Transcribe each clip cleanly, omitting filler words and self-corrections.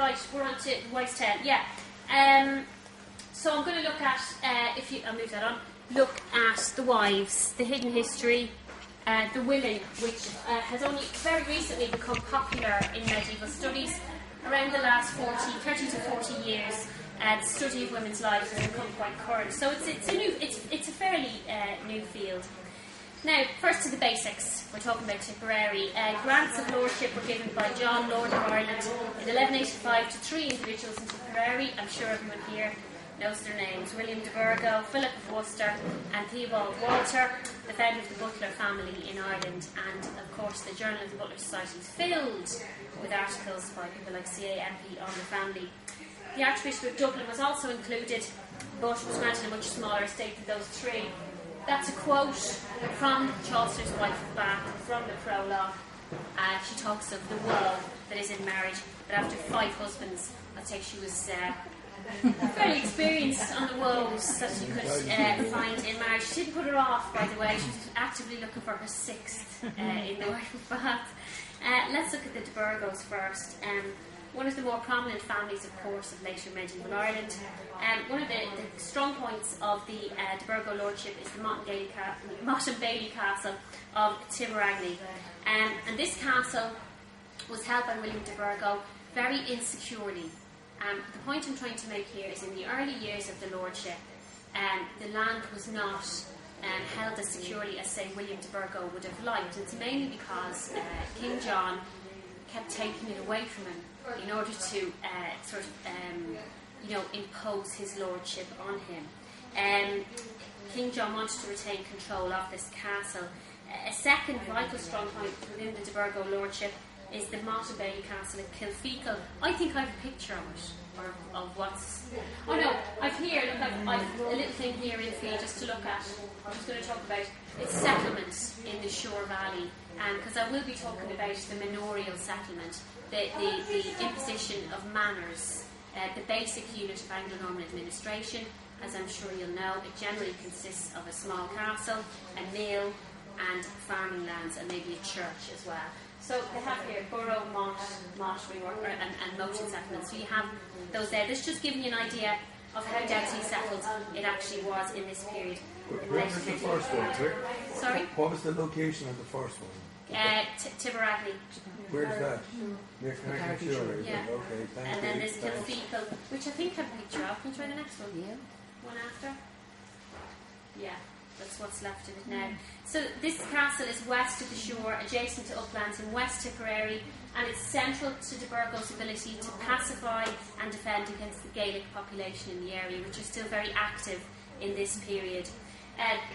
right, we're on to Wife's Tale. Yeah. So I'm going to look at, I'll move that on, look at the wives, the hidden history, the willing, which has only very recently become popular in medieval studies. Around the last 30 to 40 years, the study of women's lives has become quite current. So it's a fairly new field. Now, first to the basics. We're talking about Tipperary. Grants of lordship were given by John, Lord of Ireland, in 1185 to 3 individuals in Tipperary. I'm sure everyone here knows their names. William de Burgo, Philip of Worcester, and Theobald Walter, the founder of the Butler family in Ireland. And, of course, the Journal of the Butler Society is filled with articles by people like C.A. MP on the family. The Archbishop of Dublin was also included, but was granted a much smaller estate than those three. That's a quote from Chaucer's Wife of Bath, from the prologue. She talks of the woe that is in marriage, but after 5 husbands, I'd say she was fairly experienced on the woes that you could find in marriage. She didn't put her off, by the way. She was actively looking for her 6th in the Wife of Bath. Let's look at the de Burgos first. One of the more prominent families, of course, of later medieval Ireland. One of the strong points of the de Burgo lordship is the Mott and Bailey Castle of Tipperary. And this castle was held by William de Burgo very insecurely. The point I'm trying to make here is in the early years of the lordship, the land was not held as securely as, say, William de Burgo would have liked. It's mainly because King John kept taking it away from him in order to impose his lordship on him. King John wanted to retain control of this castle. A second vital strong point within the de Burgo lordship is the Mott and Bailey Castle in Kilfeacle. I think I have a picture of it, or of what's... Oh no, I've here, look, I've a little thing here in for you just to look at. I'm just going to talk about its settlement in the Shore Valley, because I will be talking about the manorial settlement, the imposition of manors, the basic unit of Anglo-Norman administration. As I'm sure you'll know, it generally consists of a small castle, a mill, and farming lands, and maybe a church as well. So they have here borough, motte, and moated settlements. So you have those there. This is just giving you an idea of how densely settled it actually was in this period. Where was the first one, Rick? Sorry? What was the location of the first one? Tipperary. Where's that? Next to Shore. Yeah. Okay, thank you. And then there's Kilfeacle, which I think I have a picture of. Can you try the next one? Yeah. One after? Yeah. That's what's left of it now. So this castle is west of the shore, adjacent to uplands in West Tipperary, and it's central to de Burgo's ability to pacify and defend against the Gaelic population in the area, which is still very active in this period.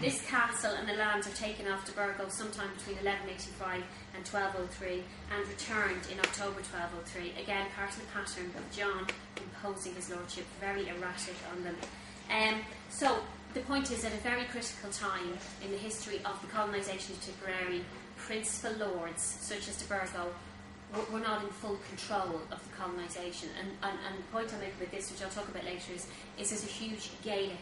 This castle and the lands are taken off de Burgo sometime between 1185 and 1203 and returned in October 1203. Again, part of the pattern of John imposing his lordship, very erratic on them. So the point is, at a very critical time in the history of the colonisation of Tipperary, principal lords such as de Burgo were not in full control of the colonisation. And the point I make with this, which I'll talk about later, is there's a huge Gaelic,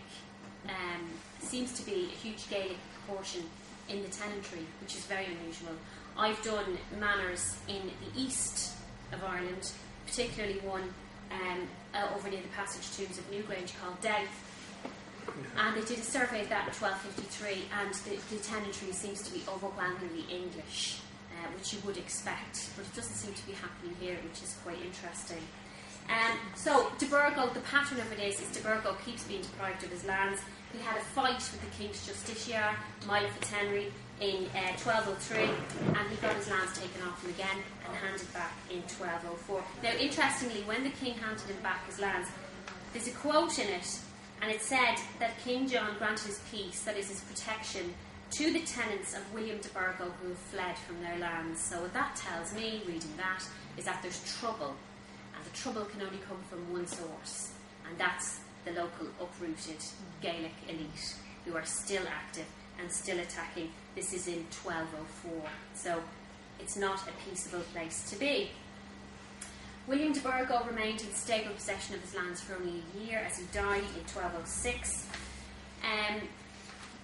seems to be a huge Gaelic proportion in the tenantry, which is very unusual. I've done manors in the east of Ireland, particularly one over near the passage tombs of Newgrange called Douth. And they did a survey of that in 1253, and the tenantry seems to be overwhelmingly English, which you would expect, but it doesn't seem to be happening here, which is quite interesting. So de Burgo, the pattern of it is de Burgo keeps being deprived of his lands. He had a fight with the King's Justiciar, Milo Fitzhenry, in 1203, and he got his lands taken off him again and handed back in 1204. Now, interestingly, when the King handed him back his lands, there's a quote in it, and it said that King John granted his peace, that is his protection, to the tenants of William de Burgo who have fled from their lands. So what that tells me, reading that, is that there's trouble, and the trouble can only come from one source, and that's the local uprooted Gaelic elite who are still active and still attacking. This is in 1204, so it's not a peaceable place to be. William de Burgo remained in stable possession of his lands for only a year, as he died in 1206.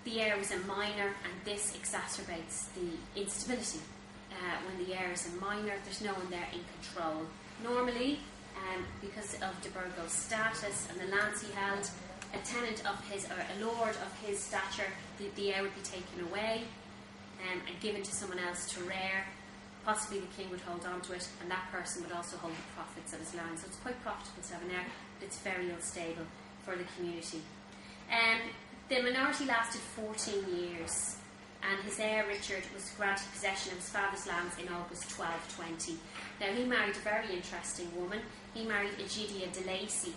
The heir was a minor, and this exacerbates the instability. When the heir is a minor, there's no one there in control. Normally, because of de Burgo's status and the lands he held. A tenant of his, or a lord of his stature, the heir would be taken away and given to someone else to rear. Possibly the king would hold on to it, and that person would also hold the profits of his land. So it's quite profitable to have an heir, but it's very unstable for the community. The minority lasted 14 years, and his heir Richard was granted possession of his father's lands in August 1220. Now he married a very interesting woman. He married Egidia de Lacy.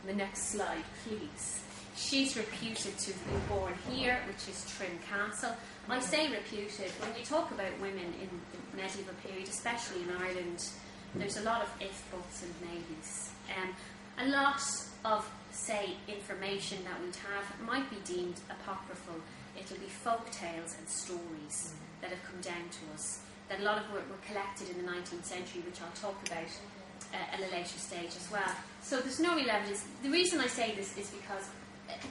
The next slide, please. She's reputed to have been born here, which is Trim Castle. I say reputed. When you talk about women in the medieval period, especially in Ireland, there's a lot of if, buts and maybes. A lot of, say, information that we'd have might be deemed apocryphal. It'll be folk tales and stories that have come down to us, that a lot of were collected in the 19th century, which I'll talk about at a later stage as well. So there's no real evidence. The reason I say this is because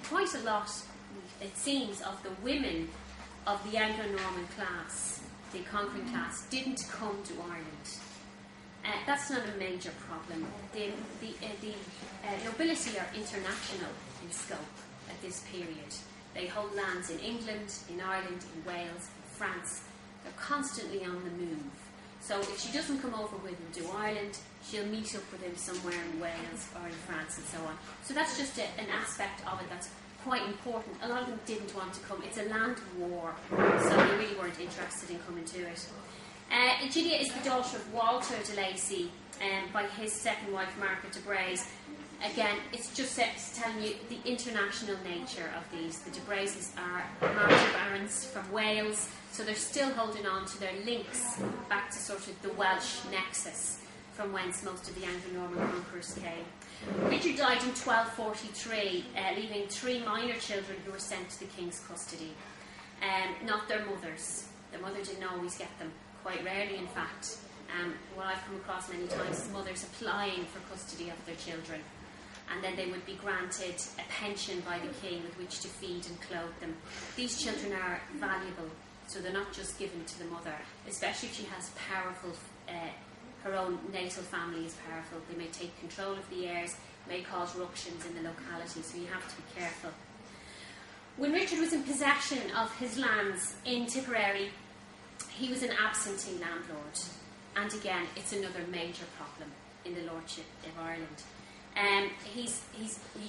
quite a lot, it seems, of the women of the Anglo-Norman class, the conquering class, didn't come to Ireland. That's not a major problem. The nobility are international in scope at this period. They hold lands in England, in Ireland, in Wales, in France. They're constantly on the move. So if she doesn't come over with him to Ireland, she'll meet up with him somewhere in Wales or in France and so on. So that's just an aspect of it that's quite important. A lot of them didn't want to come. It's a land war, so they really weren't interested in coming to it. Egidia is the daughter of Walter de Lacy by his second wife, Margaret de Brays. Again, it's just telling you the international nature of these. The de Brayses are martyr barons from Wales, so they're still holding on to their links back to sort of the Welsh nexus from whence most of the Anglo-Norman conquerors came. Richard died in 1243, leaving 3 minor children who were sent to the king's custody. Not their mothers. Their mother didn't always get them, quite rarely in fact. What I've come across many times is mothers applying for custody of their children, and then they would be granted a pension by the king with which to feed and clothe them. These children are valuable, so they're not just given to the mother, especially if she has powerful, her own natal family is powerful. They may take control of the heirs, may cause ructions in the locality, so you have to be careful. When Richard was in possession of his lands in Tipperary, he was an absentee landlord. And again, it's another major problem in the lordship of Ireland. He's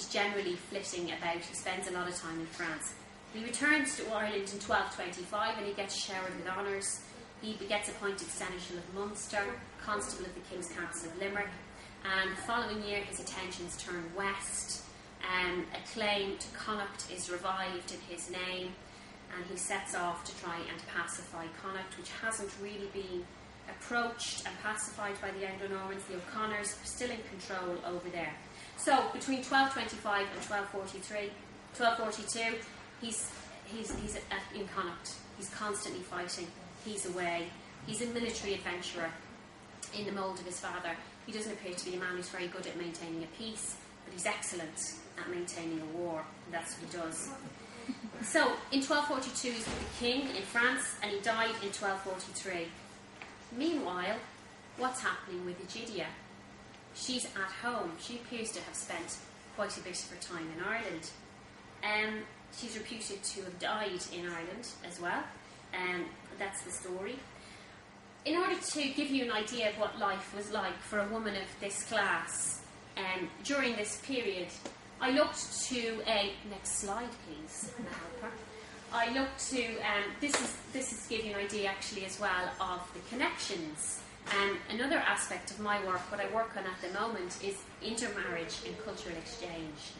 generally flitting about. He spends a lot of time in France. He returns to Ireland in 1225 and he gets showered with honours. He gets appointed Seneschal of Munster, Constable of the King's Castle of Limerick, and the following year his attentions turn west. A claim to Connacht is revived in his name, and he sets off to try and pacify Connacht, which hasn't really been approached and pacified by the Anglo-Normans. The O'Connors are still in control over there. So between 1225 and 1242, he's in Connacht. He's constantly fighting. He's away. He's a military adventurer in the mould of his father. He doesn't appear to be a man who's very good at maintaining a peace, but he's excellent at maintaining a war. And that's what he does. So in 1242 he's with the king in France, and he died in 1243. Meanwhile, what's happening with Egidia? She's at home. She appears to have spent quite a bit of her time in Ireland. She's reputed to have died in Ireland as well. That's the story. In order to give you an idea of what life was like for a woman of this class during this period, I looked to a next slide, please. I looked to this is to give you an idea actually as well of the connections. Another aspect of my work, what I work on at the moment, is intermarriage and cultural exchange.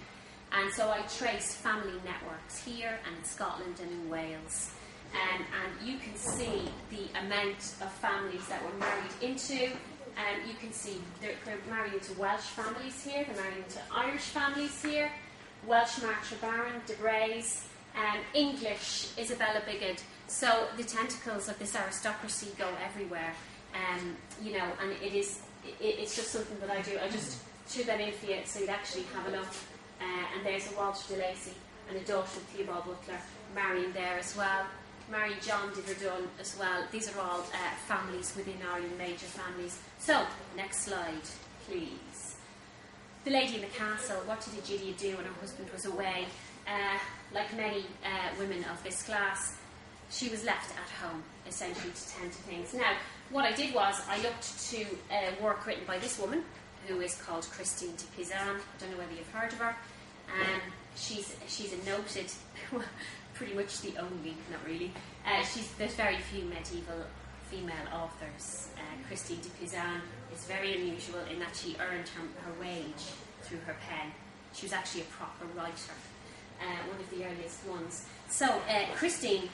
And so I traced family networks here and in Scotland and in Wales. And you can see the amount of families that were married into. You can see they're married into Welsh families here, they're married into Irish families here, Welsh martyr baron, de Brays, English, Isabella Bigod. So the tentacles of this aristocracy go everywhere. And it's just something that I do. I just threw that in for you so you'd actually have a look. And there's a Walter de Lacy and a daughter of Theobald Butler marrying there as well. Married John de Verdun as well. These are all families within Ireland, major families. So, next slide, please. the lady in the castle, what did Egidia do when her husband was away? Like many women of this class, she was left at home, essentially, to tend to things. Now, what I did was, I looked to work written by this woman, who is called Christine de Pizan. I don't know whether you've heard of her. She's a noted, pretty much the only, not really. There's very few medieval female authors. Christine de Pizan is very unusual in that she earned her wage through her pen. She was actually a proper writer, one of the earliest ones. So Christine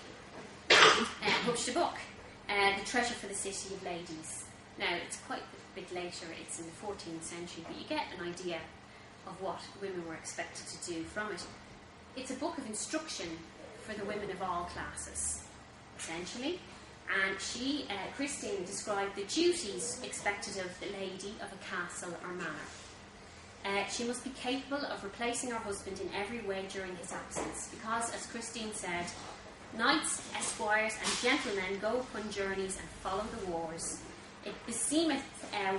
published a book, The Treasure for the City of Ladies. Now, it's quite a bit later, it's in the 14th century, but you get an idea of what women were expected to do from it. It's a book of instruction for the women of all classes, essentially. And Christine, described the duties expected of the lady of a castle or manor. She must be capable of replacing her husband in every way during his absence, because, as Christine said, knights, esquires, and gentlemen go upon journeys and follow the wars. It beseemeth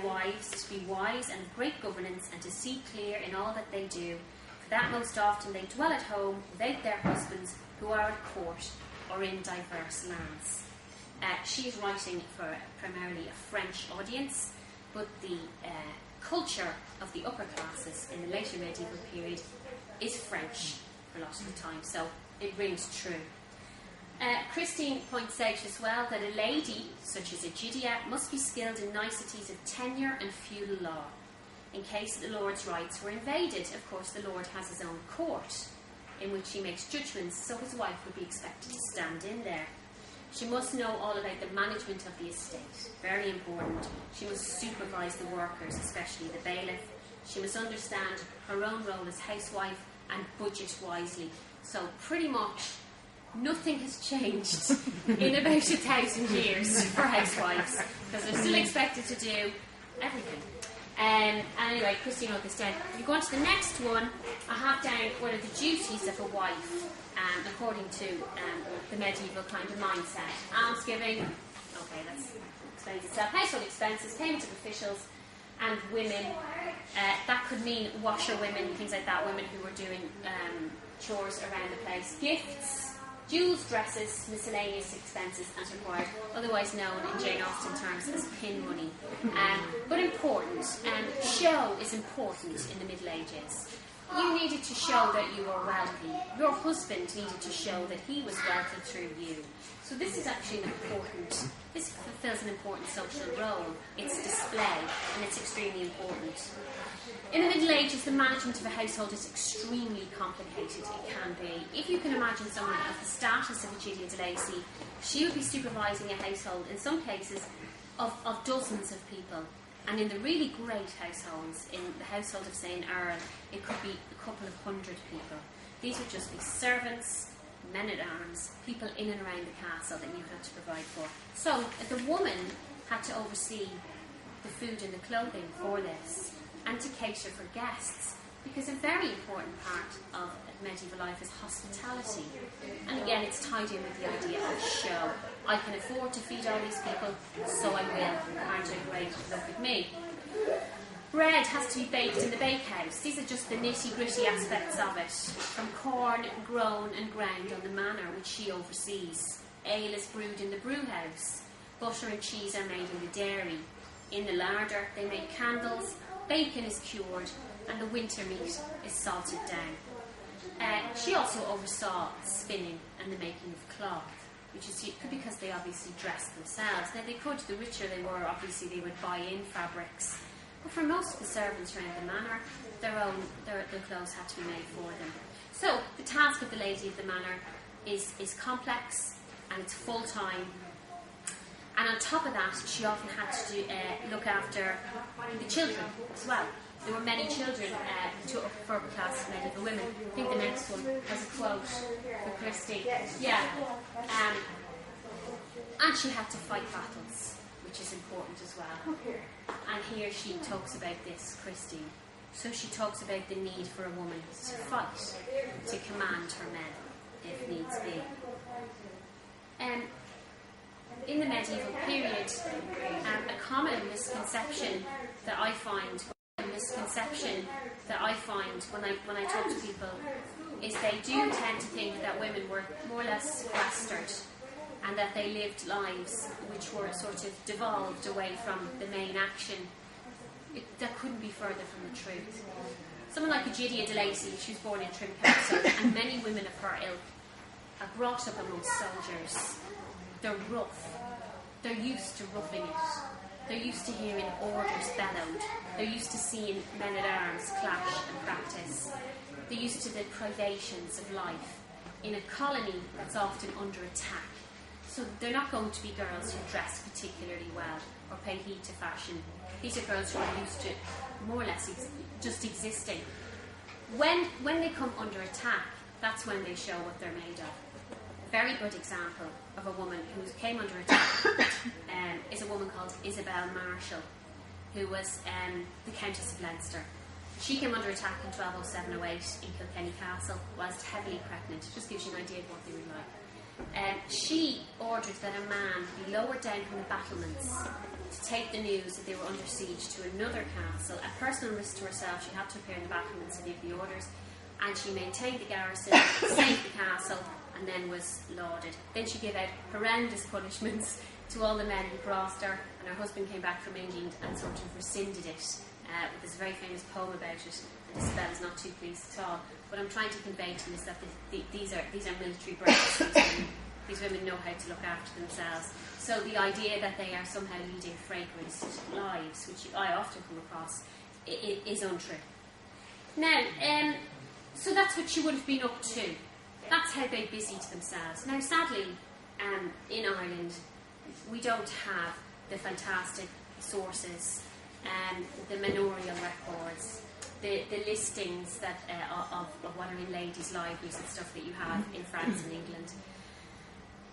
wives to be wise and of great governance, and to see clear in all that they do, for that most often they dwell at home without their husbands, who are at court or in diverse lands. She is writing for primarily a French audience, but the culture of the upper classes in the later medieval period is French for a lot of the time, so it rings true. Christine points out as well that a lady, such as Egidia, must be skilled in niceties of tenure and feudal law. In case the lord's rights were invaded, of course the lord has his own court, in which he makes judgments, so his wife would be expected to stand in there. She must know all about the management of the estate, very important. She must supervise the workers, especially the bailiff. She must understand her own role as housewife and budget wisely. So pretty much nothing has changed in about 1,000 years for housewives, because they're still expected to do everything. Anyway, Christine wrote this down. If you go on to the next one, I have down what are the duties of a wife, according to the medieval kind of mindset. Almsgiving, okay, that explains itself. Household expenses, payment of officials and women. That could mean washerwomen, things like that, women who were doing chores around the place. Gifts, jewels, dresses, miscellaneous expenses as required, otherwise known in Jane Austen terms as pin money. But important. Show is important in the Middle Ages. You needed to show that you were wealthy. Your husband needed to show that he was wealthy through you. So this is actually this fulfills an important social role. It's display, and it's extremely important. In the Middle Ages, the management of a household is extremely complicated. It can be. If you can imagine someone of the status of Egidia de Lacy, she would be supervising a household, in some cases, of dozens of people. And in the really great households, in the household of, say, an earl, it could be a couple of hundred people. These would just be servants, men-at-arms, people in and around the castle that you had to provide for. So the woman had to oversee the food and the clothing for this, and to cater for guests, because a very important part of medieval life is hospitality. And again, it's tied in with the idea of show. I can afford to feed all these people, so I will. Aren't I great? Look at me. Bread has to be baked in the bakehouse. These are just the nitty-gritty aspects of it. From corn grown and ground on the manor, which she oversees. Ale is brewed in the brewhouse. Butter and cheese are made in the dairy. In the larder, they make candles. Bacon is cured, and the winter meat is salted down. She also oversaw spinning and the making of cloth, which is because they obviously dressed themselves. Now they could, the richer they were, obviously they would buy in fabrics. But for most of the servants around the manor, their clothes had to be made for them. So the task of the lady of the manor is complex, and it's full-time. And on top of that, she often had to look after the children as well. There were many children to upper class medieval women. I think the next one has a quote for Christie. Yeah. And she had to fight battles, which is important as well. And here she talks about this, Christie. So she talks about the need for a woman to fight, to command her men, if needs be. In the medieval period, a common misconception that I find, a misconception that I find when I talk to people is they do tend to think that women were more or less sequestered, and that they lived lives which were sort of devolved away from the main action. That couldn't be further from the truth. Someone like Gillian de Lacy, she was born in Trim Castle, and many women of her ilk are brought up amongst soldiers. They're rough. They're used to roughing it. They're used to hearing orders bellowed. They're used to seeing men-at-arms clash and practice. They're used to the privations of life in a colony that's often under attack. So they're not going to be girls who dress particularly well or pay heed to fashion. These are girls who are used to more or less just existing. When they come under attack, that's when they show what they're made of. A very good example of a woman who came under attack is a woman called Isabel Marshall, who was the Countess of Leinster. She came under attack in 1207-08 in Kilkenny Castle whilst heavily pregnant. Just gives you an idea of what they were like. She ordered that a man be lowered down from the battlements to take the news that they were under siege to another castle. At personal risk to herself, she had to appear in the battlements and give the orders, and she maintained the garrison, saved the castle, and then was lauded. Then she gave out horrendous punishments to all the men who crossed her, and her husband came back from England and sort of rescinded it with this very famous poem about it, and Isabel is not too pleased at all. What I'm trying to convey to you is that these are military braves. These women know how to look after themselves. So the idea that they are somehow leading fragranced lives, which I often come across, is untrue. Now, so that's what she would have been up to. That's how they busied themselves. Now, sadly, in Ireland, we don't have the fantastic sources, the manorial records, the listings that of what are in ladies' libraries and stuff that you have in France and England.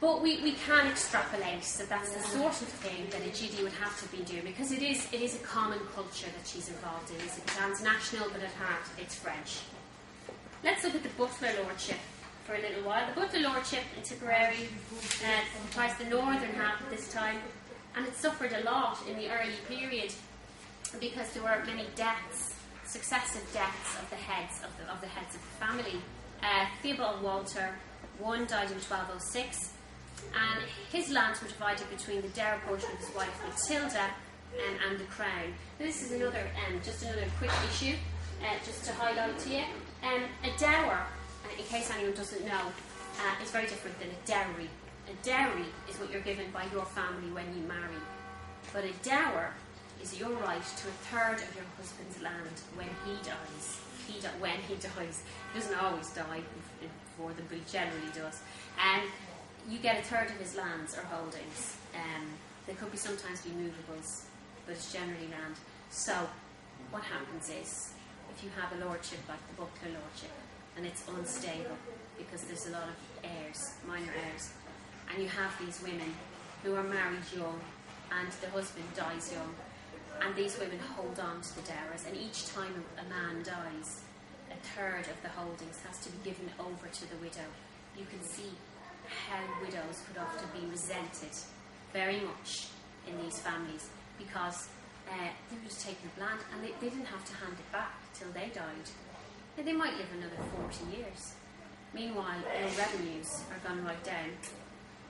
But we can extrapolate that that's the sort of thing that a Gidi would have to be doing, because it is a common culture that she's involved in. It's transnational, but at heart it's French. Let's look at the Butler lordship for a little while. The Butler lordship in Tipperary comprised the northern half at this time, and it suffered a lot in the early period because there were many deaths, successive deaths of the heads of the family. Theobald Walter, one died in 1206, and his lands were divided between the dower portion of his wife Matilda and the crown. Now, this is another quick issue, just to highlight to you. A dower, in case anyone doesn't know, is very different than a dowry. A dowry is what you're given by your family when you marry, but a dower is your right to a third of your husband's land when he dies. When he dies, he doesn't always die before them, but he generally does. And you get a third of his lands or holdings. They could be sometimes be movables, but it's generally land. So what happens is, if you have a lordship like the Butler lordship, and it's unstable because there's a lot of heirs, minor heirs, and you have these women who are married young and the husband dies young, and these women hold on to the dowers, and each time a man dies, a third of the holdings has to be given over to the widow. You can see how widows could often be resented very much in these families, because they were just taking up land and they didn't have to hand it back till they died. Now, they might live another 40 years. Meanwhile, your revenues are gone right down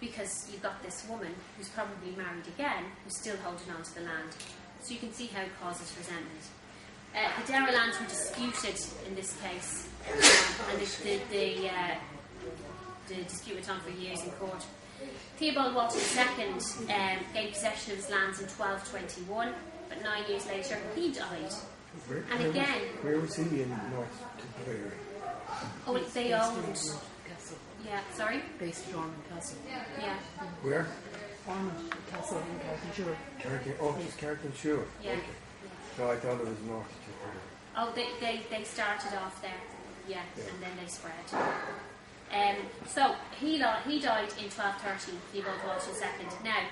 because you've got this woman who's probably married again who's still holding on to the land. So you can see how it causes resentment. The dower lands were disputed in this case, and the dispute went on for years in court. Theobald Walter II gained possession of his lands in 1221, but 9 years later he died. Where was he in North Tipperary? Oh, they owned. Yeah, sorry? Based at Ormond Castle. Yeah. Where? Ormond Castle in Carrick-on-Suir. It's Carrick-on-Suir. Yeah. Okay. So I thought it was North Tipperary. Oh, they started off there. Yeah, and then they spread. So he died in 1230, Theobald Walter II. Now,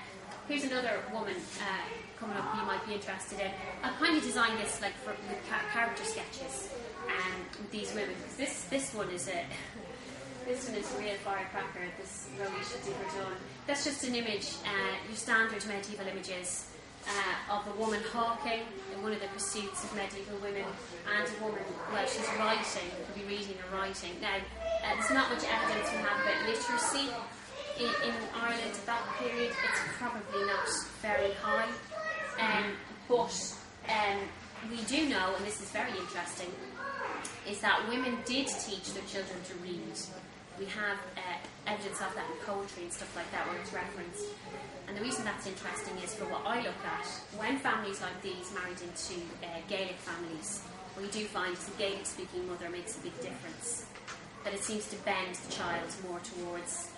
here's another woman coming up you might be interested in. I kind of designed this like with character sketches with these women, because this one is a real firecracker. This Rhoetia Diberdun. That's just an image, your standard medieval images. of a woman hawking in one of the pursuits of medieval women, and a woman, well, she's writing, could be reading or writing. Now, there's not much evidence we have about literacy in Ireland at that period. It's probably not very high, but we do know, and this is very interesting, is that women did teach their children to read. We have evidence of that in poetry and stuff like that where it's referenced. And the reason that's interesting is, for what I look at, when families like these married into Gaelic families, what you do find is a Gaelic-speaking mother makes a big difference. That it seems to bend the child more towards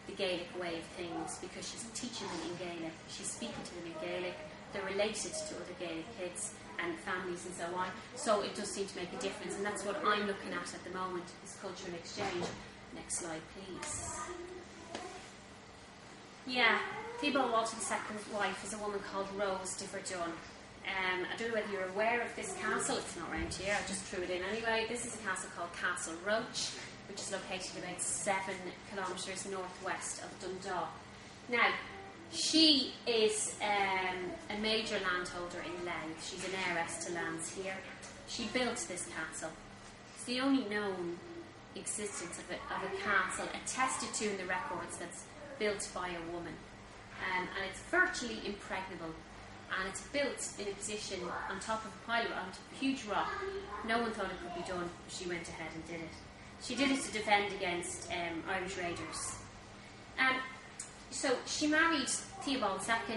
the Gaelic way of things, because she's teaching them in Gaelic, she's speaking to them in Gaelic, they're related to other Gaelic kids and families and so on. So it does seem to make a difference, and that's what I'm looking at the moment, is cultural exchange. Next slide, please. Yeah, Theobald Walter II's wife is a woman called Rose Differdun. I don't know whether you're aware of this castle. It's not around here, I just threw it in anyway. This is a castle called Castle Roche, which is located about 7 kilometres northwest of Dundalk. Now, she is a major landholder in Louth. She's an heiress to lands here. She built this castle. It's the only known existence of a castle attested to in the records that's built by a woman. And it's virtually impregnable. And it's built in a position on top of a pile on a huge rock. No one thought it could be done, but she went ahead and did it. She did it to defend against Irish raiders. So she married Theobald II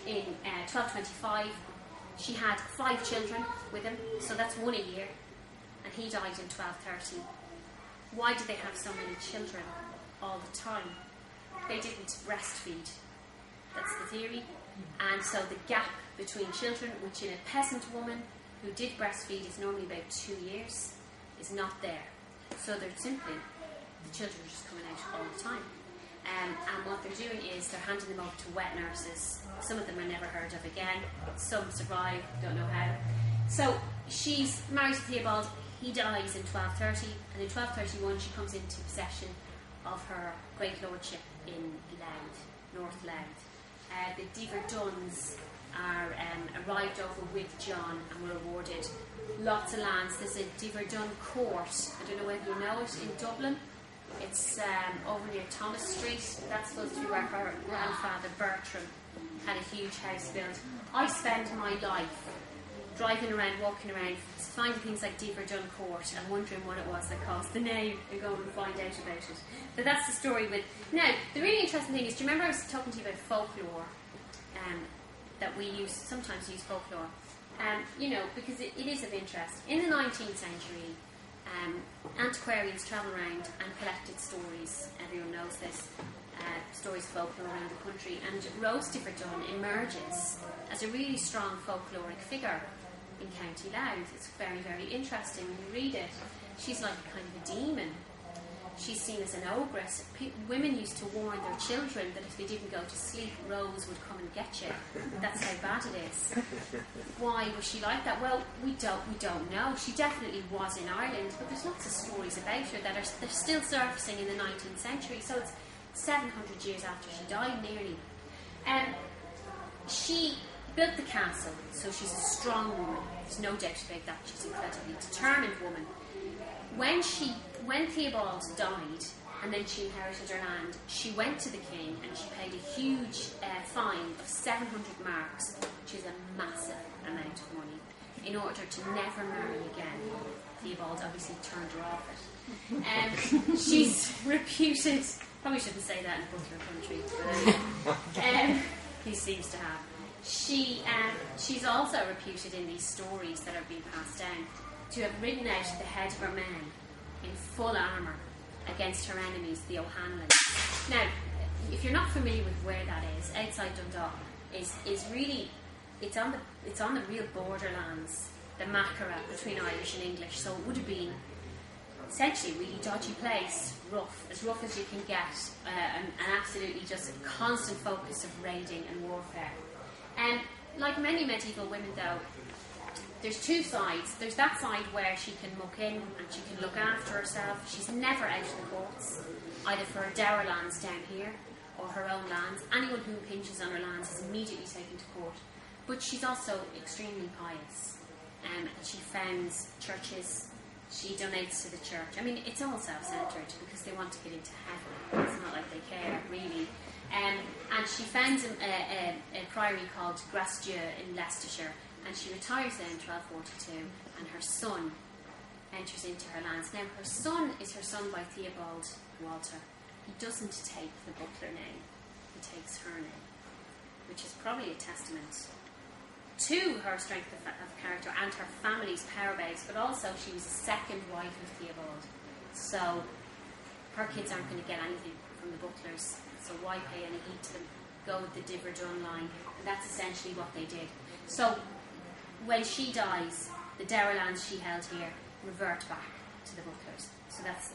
in 1225. She had 5 children with him, so that's 1 a year, and he died in 1230. Why did they have so many children all the time? They didn't breastfeed. That's the theory. And so the gap between children, which in a peasant woman who did breastfeed is normally about 2 years, is not there. So they're simply, the children are just coming out all the time. And what they're doing is they're handing them over to wet nurses. Some of them are never heard of again. Some survive, don't know how. So she's married to Theobald. He dies in 1230, and in 1231 she comes into possession of her great lordship in Louth, North Louth. The Diverduns arrived over with John and were awarded lots of lands. There's a Diverdun court, I don't know whether you know it, in Dublin. It's over near Thomas Street. That's supposed to be where her grandfather Bertram had a huge house built. I spend my life driving around, walking around, finding things like Diverdun Court and wondering what it was that caused the name and go and find out about it. But that's the story with... Now, the really interesting thing is, do you remember I was talking to you about folklore? That we sometimes use folklore. Because it is of interest. In the 19th century, antiquarians travelled around and collected stories. Everyone knows this. Stories of folklore around the country. And Rose Differdun emerges as a really strong folkloric figure in County Louth. It's very, very interesting when you read it. She's like a kind of a demon. She's seen as an ogress. Women used to warn their children that if they didn't go to sleep, Rose would come and get you. That's how bad it is. Why was she like that? Well, we don't know. She definitely was in Ireland, but there's lots of stories about her that they're still surfacing in the 19th century. So it's 700 years after she died, nearly. She built the castle, so she's a strong woman. There's no doubt about that. She's an incredibly determined woman. When Theobald died, and then she inherited her land, she went to the king and she paid a huge fine of 700 marks, which is a massive amount of money, in order to never marry again. Theobald obviously turned her off it. She's reputed, probably shouldn't say that in Butler country, but he seems to have. She's also reputed in these stories that are being passed down to have ridden out at the head of her men in full armour against her enemies, the O'Hanlons. Now, if you're not familiar with where that is, outside Dundalk, is really, it's on the real borderlands, the Macara between Irish and English. So it would have been essentially a really dodgy place, as rough as you can get, and absolutely just a constant focus of raiding and warfare. And like many medieval women, though, there's 2 sides. There's that side where she can muck in and she can look after herself. She's never out of the courts, either for her dower lands down here or her own lands. Anyone who impinges on her lands is immediately taken to court. but she's also extremely pious, and she founds churches. She donates to the church. I mean, it's all self-centred because they want to get into heaven. It's not like they care, really. And she founds a priory called Grasdieu in Leicestershire, and she retires there in 1242, and her son enters into her lands. Now, her son is her son by Theobald Walter. He doesn't take the Butler name. He takes her name, which is probably a testament to her strength of character and her family's power base, but also she was the second wife of Theobald. So her kids aren't going to get anything from the Butlers, so why pay any heed to them? Go with the Diver Dun line, and that's essentially what they did. So when she dies, the dower lands she held here revert back to the Butlers. So that's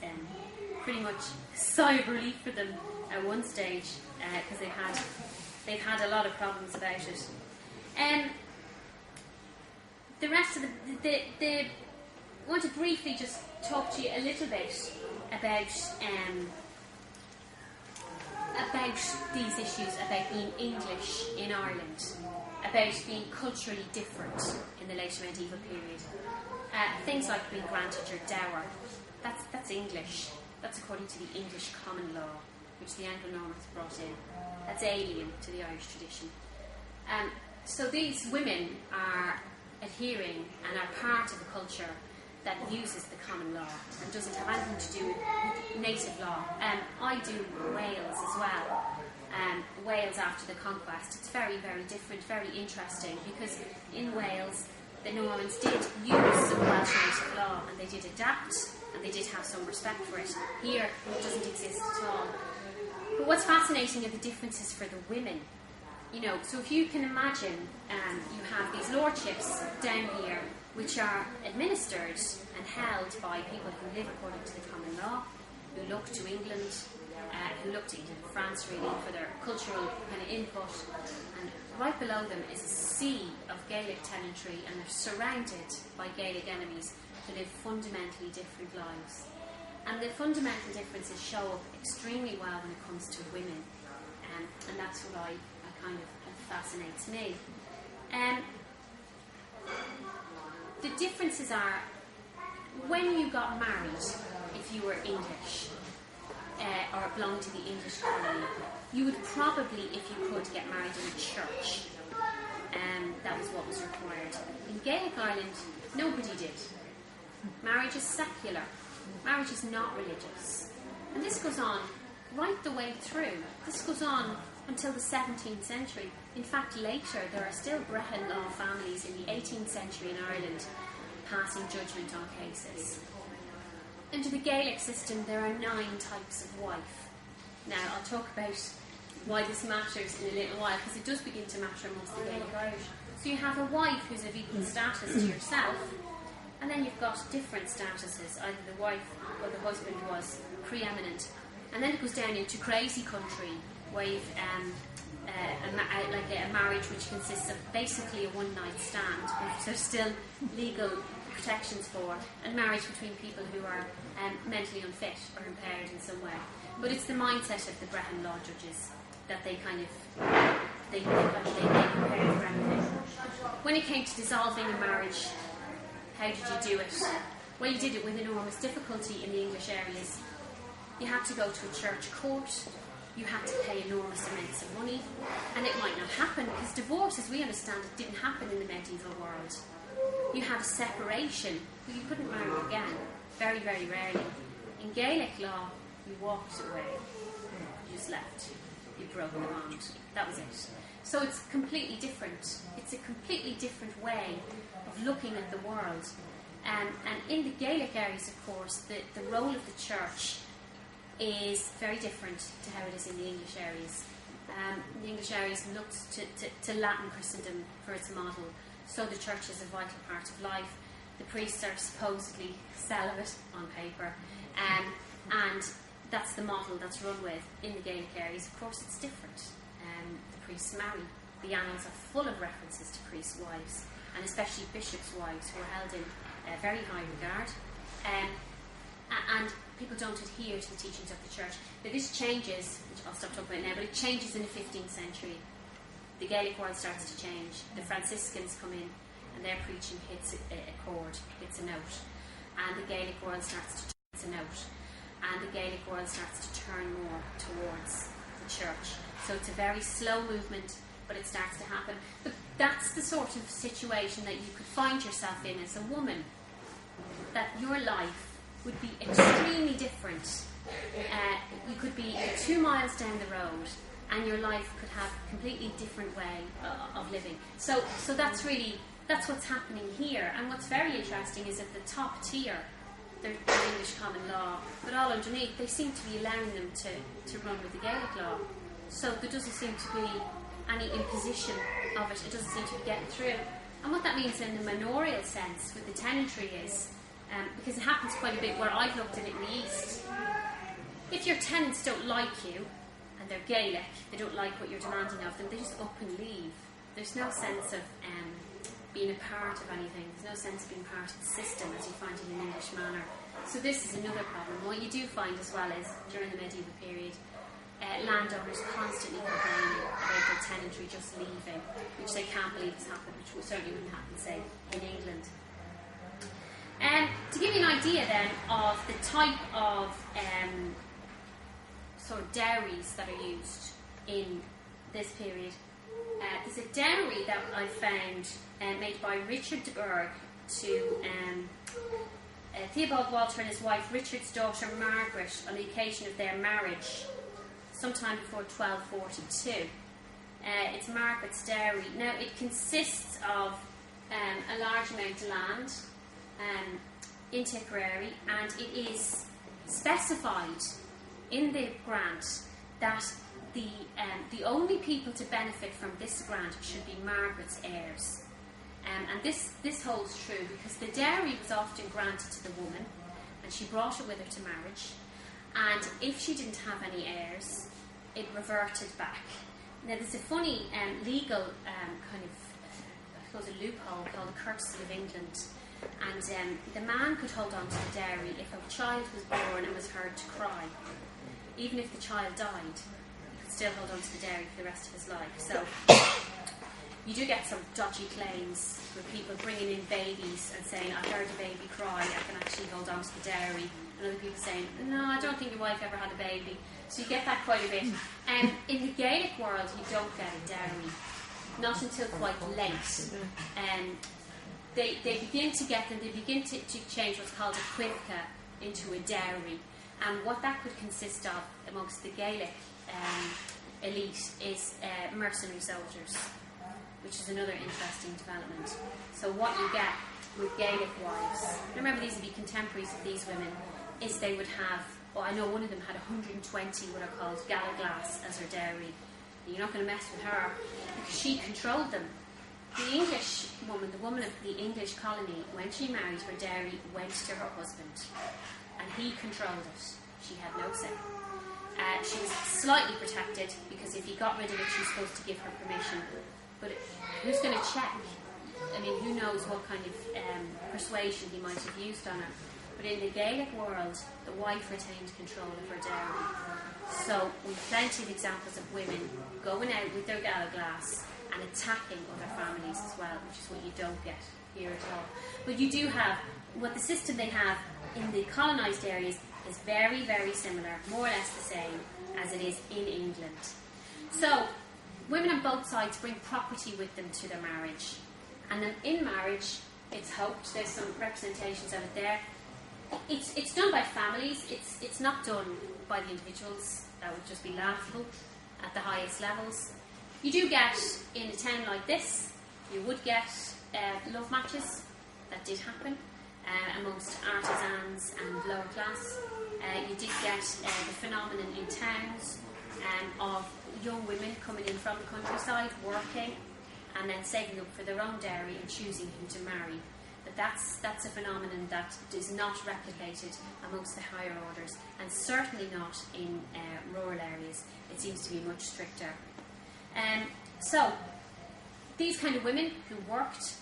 pretty much sigh of relief for them at one stage, because they've had a lot of problems about it. The rest of I want to briefly just talk to you a little bit about these issues about being English in Ireland, about being culturally different in the later medieval period. Things like being granted your dower, that's English. That's according to the English common law, which the Anglo-Normans brought in. That's alien to the Irish tradition. So these women are adhering and are part of a culture that uses the common law and doesn't have anything to do with native law. I do Wales as well. Wales after the conquest. It's very, very different, very interesting, because in Wales the Normans did use some Welsh native law and they did adapt and they did have some respect for it. Here it doesn't exist at all. But what's fascinating are the differences for the women. You know, so if you can imagine, you have these lordships down here which are administered and held by people who live according to the common law, who look to England, who look to England and France really for their cultural kind of input, and right below them is a sea of Gaelic tenantry, and they're surrounded by Gaelic enemies who live fundamentally different lives. And the fundamental differences show up extremely well when it comes to women, and that's what kind of fascinates me. The differences are, when you got married, if you were English or belonged to the English colony, you would probably, if you could, get married in a church. That was what was required. In Gaelic Ireland, nobody did. Marriage is secular. Marriage is not religious. And this goes on right the way through. This goes on until the 17th century. In fact, later there are still Brehon law families in the 18th century in Ireland passing judgment on cases. Under the Gaelic system there are 9 types of wife. Now I'll talk about why this matters in a little while, because it does begin to matter amongst the Gaelic Irish. So you have a wife who's of equal status to yourself, and then you've got different statuses. Either the wife or the husband was preeminent, and then it goes down into crazy country, where you've a marriage which consists of basically a one-night stand, which there's still legal protections for, and marriage between people who are mentally unfit or impaired in some way. But it's the mindset of the Brehon law judges that they kind of they compared for everything. When it came to dissolving a marriage, how did you do it? Well, you did it with enormous difficulty in the English areas. You had to go to a church court. You had to pay enormous amounts of money, and it might not happen, because divorce, as we understand it, didn't happen in the medieval world. You had a separation, but you couldn't marry again, very, very rarely. In Gaelic law, you walked away, you just left, you broke the bond, that was it. So it's completely different. It's a completely different way of looking at the world. And in the Gaelic areas, of course, the role of the church is very different to how it is in the English areas. The English areas looked to Latin Christendom for its model, so the church is a vital part of life. The priests are supposedly celibate on paper, and that's the model that's run with in the Gaelic areas. Of course, it's different. The priests marry. The annals are full of references to priests' wives, and especially bishops' wives, who are held in very high regard. And people don't adhere to the teachings of the church. Now this changes, which I'll stop talking about now, but it changes in the 15th century. the Gaelic world starts to change. The Franciscans come in, and their preaching hits a chord, hits a note, and the Gaelic world starts to hits a note, and the Gaelic world starts to turn more towards the church. So it's a very slow movement, but it starts to happen. But that's the sort of situation that you could find yourself in as a woman, that your life would be extremely different. You could be 2 miles down the road, and your life could have a completely different way of living. So that's what's happening here. And what's very interesting is at the top tier, there's English common law, but all underneath, they seem to be allowing them to run with the Gaelic law. So there doesn't seem to be any imposition of it. It doesn't seem to be getting through. And what that means in the manorial sense with the tenantry is, because it happens quite a bit where I've looked at it in the East, if your tenants don't like you, and they're Gaelic, they don't like what you're demanding of them, they just up and leave. There's no sense of being a part of anything. There's no sense of being part of the system as you find in an English manor. So this is another problem. What you do find as well is, during the medieval period, landowners constantly complaining about their tenantry just leaving, which they can't believe has happened, which certainly wouldn't happen, say, in England. To give you an idea then of the type of sort of dowries that are used in this period, there's a dowry that I found made by Richard de Burgh to Theobald Walter and his wife Richard's daughter Margaret on the occasion of their marriage sometime before 1242. It's Margaret's dowry. Now it consists of a large amount of land in Tipperary, and it is specified in the grant that the only people to benefit from this grant should be Margaret's heirs. And this holds true because the dowry was often granted to the woman, and she brought it with her to marriage, and if she didn't have any heirs, it reverted back. Now there's a funny legal kind of, I suppose, a loophole called the Courtesy of England, and the man could hold on to the dowry if a child was born and was heard to cry. Even if the child died, he could still hold on to the dowry for the rest of his life. So you do get some dodgy claims with people bringing in babies and saying, I heard a baby cry, I can actually hold on to the dowry. And other people saying, no, I don't think your wife ever had a baby. So you get that quite a bit. And in the Gaelic world, you don't get a dowry. Not until quite late. They begin to get them, they begin to change what's called a cuimhne into a dowry. And what that could consist of amongst the Gaelic elite is mercenary soldiers, which is another interesting development. So what you get with Gaelic wives, remember these would be contemporaries of these women, is they would have, I know one of them had 120 what are called gallaglass as her dowry. And you're not going to mess with her because she controlled them. The English woman, the woman of the English colony, when she married, her dowry went to her husband, and he controlled it. She had no say. She was slightly protected because if he got rid of it, she was supposed to give her permission. But who's going to check? I mean, who knows what kind of persuasion he might have used on her. But in the Gaelic world, the wife retained control of her dowry. So we've plenty of examples of women going out with their gallaglass and attacking other families as well, which is what you don't get here at all. But you do have, what the system they have in the colonised areas is very, very similar, more or less the same as it is in England. So women on both sides bring property with them to their marriage. And then in marriage, it's hoped, there's some representations of it there, it's done by families, it's not done by the individuals. That would just be laughable at the highest levels. You do get, in a town like this, you would get love matches. That did happen amongst artisans and lower class. You did get the phenomenon in towns of young women coming in from the countryside, working, and then saving up for their own dowry and choosing who to marry. But that's a phenomenon that is not replicated amongst the higher orders, and certainly not in rural areas. It seems to be much stricter. So these kind of women who worked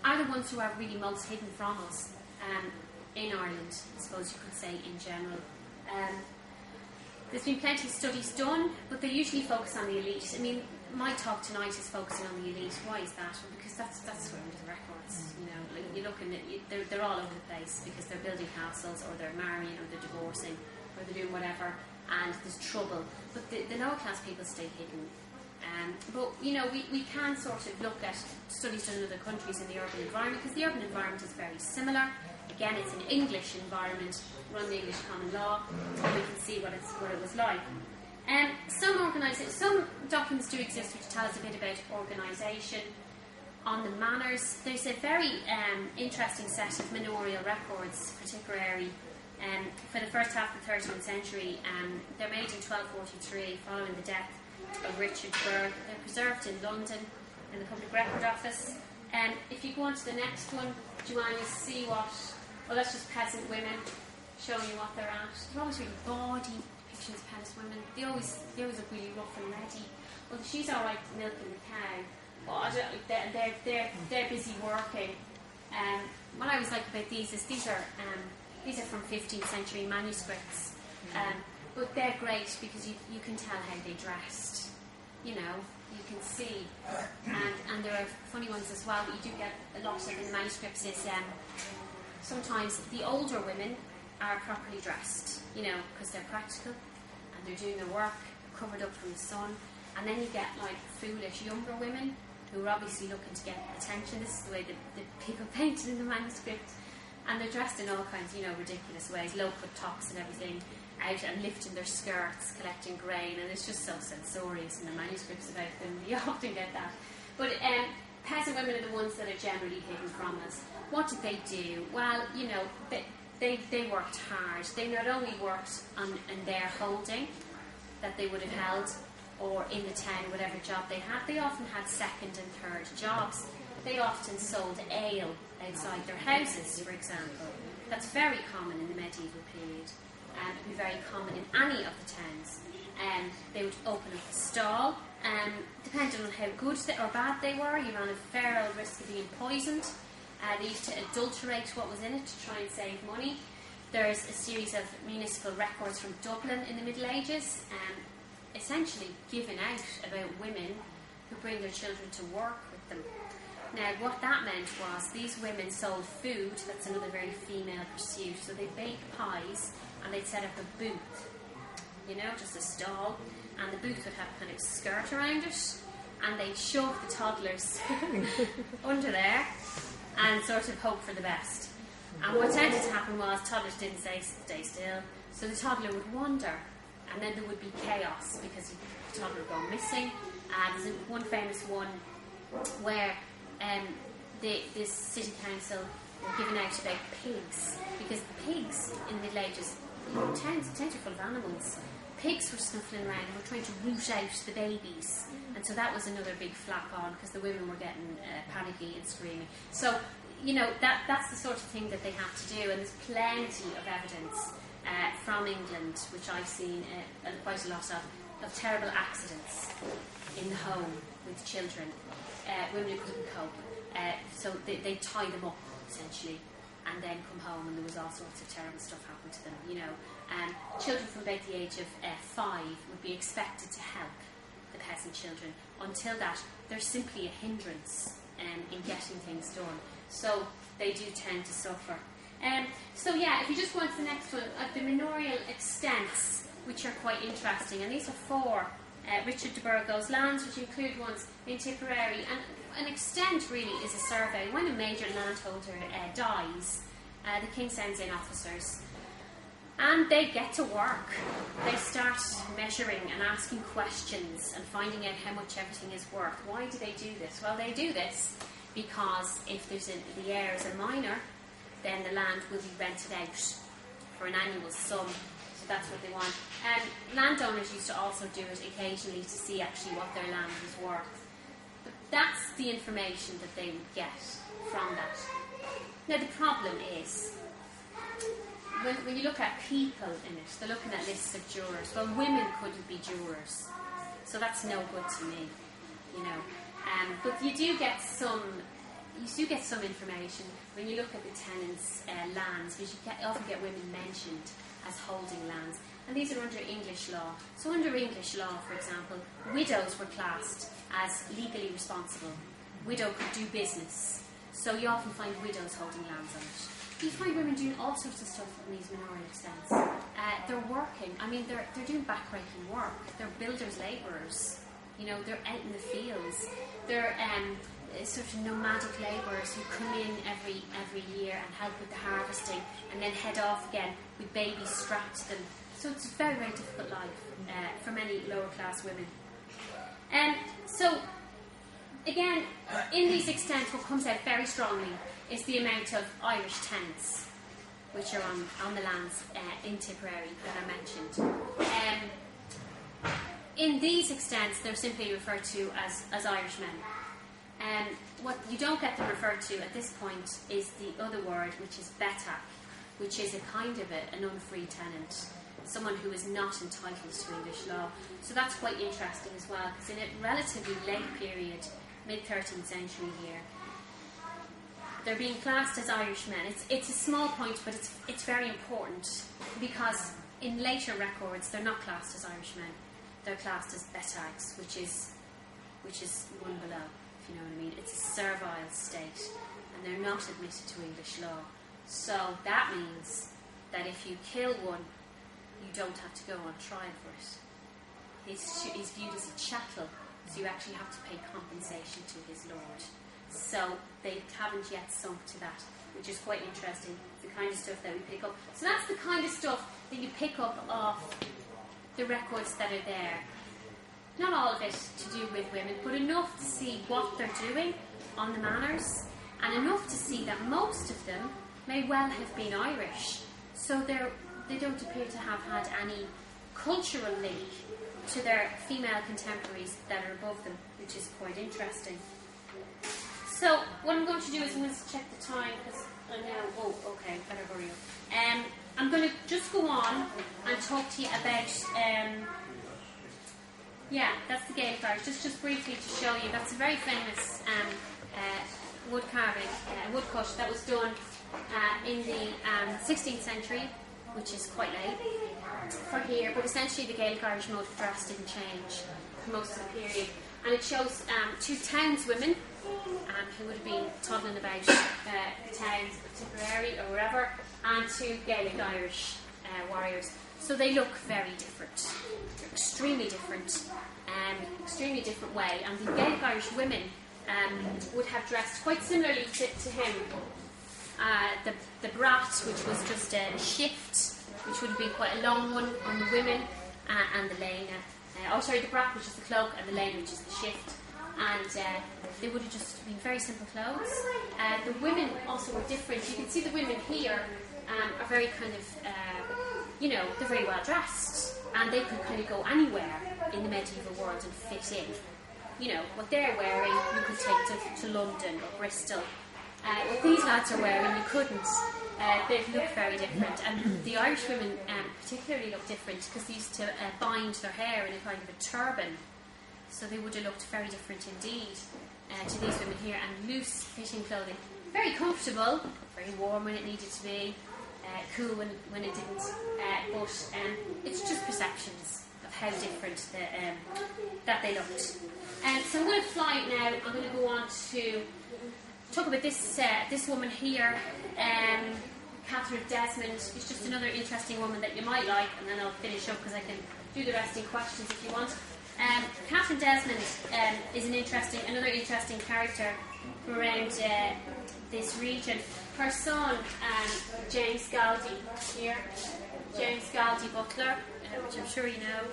are the ones who are really most hidden from us in Ireland, I suppose you could say, in general. There's been plenty of studies done, but they usually focus on the elite. I mean, my talk tonight is focusing on the elite. Why is that? Well, because that's where under the records. You know, like you're looking at they're all over the place because they're building castles or they're marrying or they're divorcing or they're doing whatever, and there's trouble. But the lower class people stay hidden. But you know, we can sort of look at studies done in other countries in the urban environment, because the urban environment is very similar. Again, it's an English environment, run the English common law, and we can see what it was like. Some documents do exist which tell us a bit about organisation. On the manners, there's a very interesting set of manorial records for Tipperary for the first half of the 13th century. They're made in 1243 following the death of Richard Berg. They're preserved in London in the Public Record Office. If you go on to the next one, do you want to see what... Well, that's just peasant women showing you what they're at. They're always really gaudy depictions of peasant women. They always look really rough and ready. Well, she's all right milking the cow, but they're busy working. What I always like about these is these are from 15th century manuscripts, but they're great because you can tell how they dressed. You know, you can see, and there are funny ones as well. But you do get a lot of in the manuscripts is sometimes the older women are properly dressed, you know, because they're practical and they're doing their work, covered up from the sun. And then you get like foolish younger women who are obviously looking to get attention. This is the way the people painted in the manuscript, and they're dressed in all kinds, you know, ridiculous ways, low-cut tops and everything, out and lifting their skirts, collecting grain, and it's just so censorious in the manuscripts about them. You often get that. But peasant women are the ones that are generally hidden from us. What did they do? Well, you know, they worked hard. They not only worked in their holding that they would have held, or in the town, whatever job they often had second and third jobs. They often sold ale outside their houses, for example. That's very common in the medieval period, and it would be very common in any of the towns. They would open up a stall, depending on how good or bad they were. You ran a fair old risk of being poisoned. They used to adulterate what was in it to try and save money. There's a series of municipal records from Dublin in the Middle Ages, essentially giving out about women who bring their children to work with them. Now, what that meant was these women sold food. That's another very female pursuit. So they'd bake pies and they'd set up a booth, you know, just a stall, and the booth would have kind of skirt around it, and they'd shove the toddlers under there and sort of hope for the best. And what tended to happen was toddlers didn't stay still, so the toddler would wander, and then there would be chaos because the toddler would go missing. There's one famous one where the city council were giving out about pigs, because the pigs in the Middle Ages, towns are full of animals. Pigs were snuffling around and were trying to root out the babies, and so that was another big flap on because the women were getting panicky and screaming. So, you know, that's the sort of thing that they have to do, and there's plenty of evidence from England, which I've seen quite a lot of terrible accidents in the home with children. Women who couldn't cope, so they tie them up essentially, and then come home, and there was all sorts of terrible stuff happen to them, you know. Children from about the age of 5 would be expected to help the peasant children. Until that, they're simply a hindrance in getting things done. So they do tend to suffer. So yeah, if you just go on to the next one, the manorial extents, which are quite interesting, and these are for Richard de Burgo's lands, which include ones in Tipperary. And an extent really is a survey. When a major landholder dies, the king sends in officers, and they get to work. They start measuring and asking questions and finding out how much everything is worth. Why do they do this? Well, they do this because if the heir is a minor, then the land will be rented out for an annual sum. So that's what they want. Landowners used to also do it occasionally to see actually what their land was worth. But that's the information that they would get from that. Now the problem is, when you look at people in it, they're looking at lists of jurors. Well, women couldn't be jurors, so that's no good to me, you know. But you do get some information when you look at the tenants' lands, because you often get women mentioned as holding lands. and these are under English law. So under English law, for example, widows were classed as legally responsible. Widow could do business. So you often find widows holding lands on it. You find women doing all sorts of stuff in these manorial estates. They're working. I mean, they're doing backbreaking work. They're builders, labourers. You know, they're out in the fields. They're sort of nomadic labourers who come in every year and help with the harvesting and then head off again with babies strapped to them. So it's a very, very difficult life for many lower class women. So, again, in these extents, what comes out very strongly is the amount of Irish tenants which are on the lands in Tipperary that I mentioned. In these extents, they're simply referred to as Irishmen. What you don't get them referred to at this point is the other word, which is betak, which is a kind of an unfree tenant, someone who is not entitled to English law. So that's quite interesting as well, because in a relatively late period, mid-13th century here, they're being classed as Irishmen. It's a small point, but it's very important, because in later records, they're not classed as Irishmen. They're classed as betaks, which is one below, if you know what I mean. It's a servile state, and they're not admitted to English law. So that means that if you kill one, you don't have to go on trial for it. He's viewed as a chattel, so you actually have to pay compensation to his lord. So they haven't yet sunk to that, which is quite interesting, the kind of stuff that we pick up. So that's the kind of stuff that you pick up off the records that are there. Not all of it to do with women, but enough to see what they're doing on the manors, and enough to see that most of them may well have been Irish. So they don't appear to have had any cultural link to their female contemporaries that are above them, which is quite interesting. So what I'm going to do is I'm going to check the time, because I know, better hurry up. I'm going to just go on and talk to you about, that's the Gaelic Irish, just briefly to show you. That's a very famous wood carving, woodcut that was done in the 16th century, which is quite late for here, but essentially the Gaelic Irish mode of dress didn't change for most of the period. And it shows two townswomen who would have been toddling about the towns of Tipperary or wherever, and two Gaelic Irish warriors. So they look very different. They're extremely different way. And the Gaelic Irish women would have dressed quite similarly to him. The brat, which was just a shift, which would have been quite a long one on the women, and the leina. The brat, which is the cloak, and the leina, which is the shift. And they would have just been very simple clothes. The women also were different. You can see the women here are very kind of, they're very well dressed, and they could kind of go anywhere in the medieval world and fit in. You know, what they're wearing, you could take to London or Bristol. What these lads are wearing, you couldn't. They look very different, and the Irish women particularly look different because they used to bind their hair in a kind of a turban, so they would have looked very different indeed to these women here. And loose fitting clothing, very comfortable, very warm when it needed to be, cool when it didn't, but it's just perceptions of how different that they looked. So I'm going to fly now. I'm going to go on to talk about this woman here, Catherine Desmond. She's just another interesting woman that you might like, and then I'll finish up because I can do the rest in questions if you want. Catherine Desmond is another interesting character around this region. Her son, James Galdi, here, James Galdi Butler, which I'm sure you know.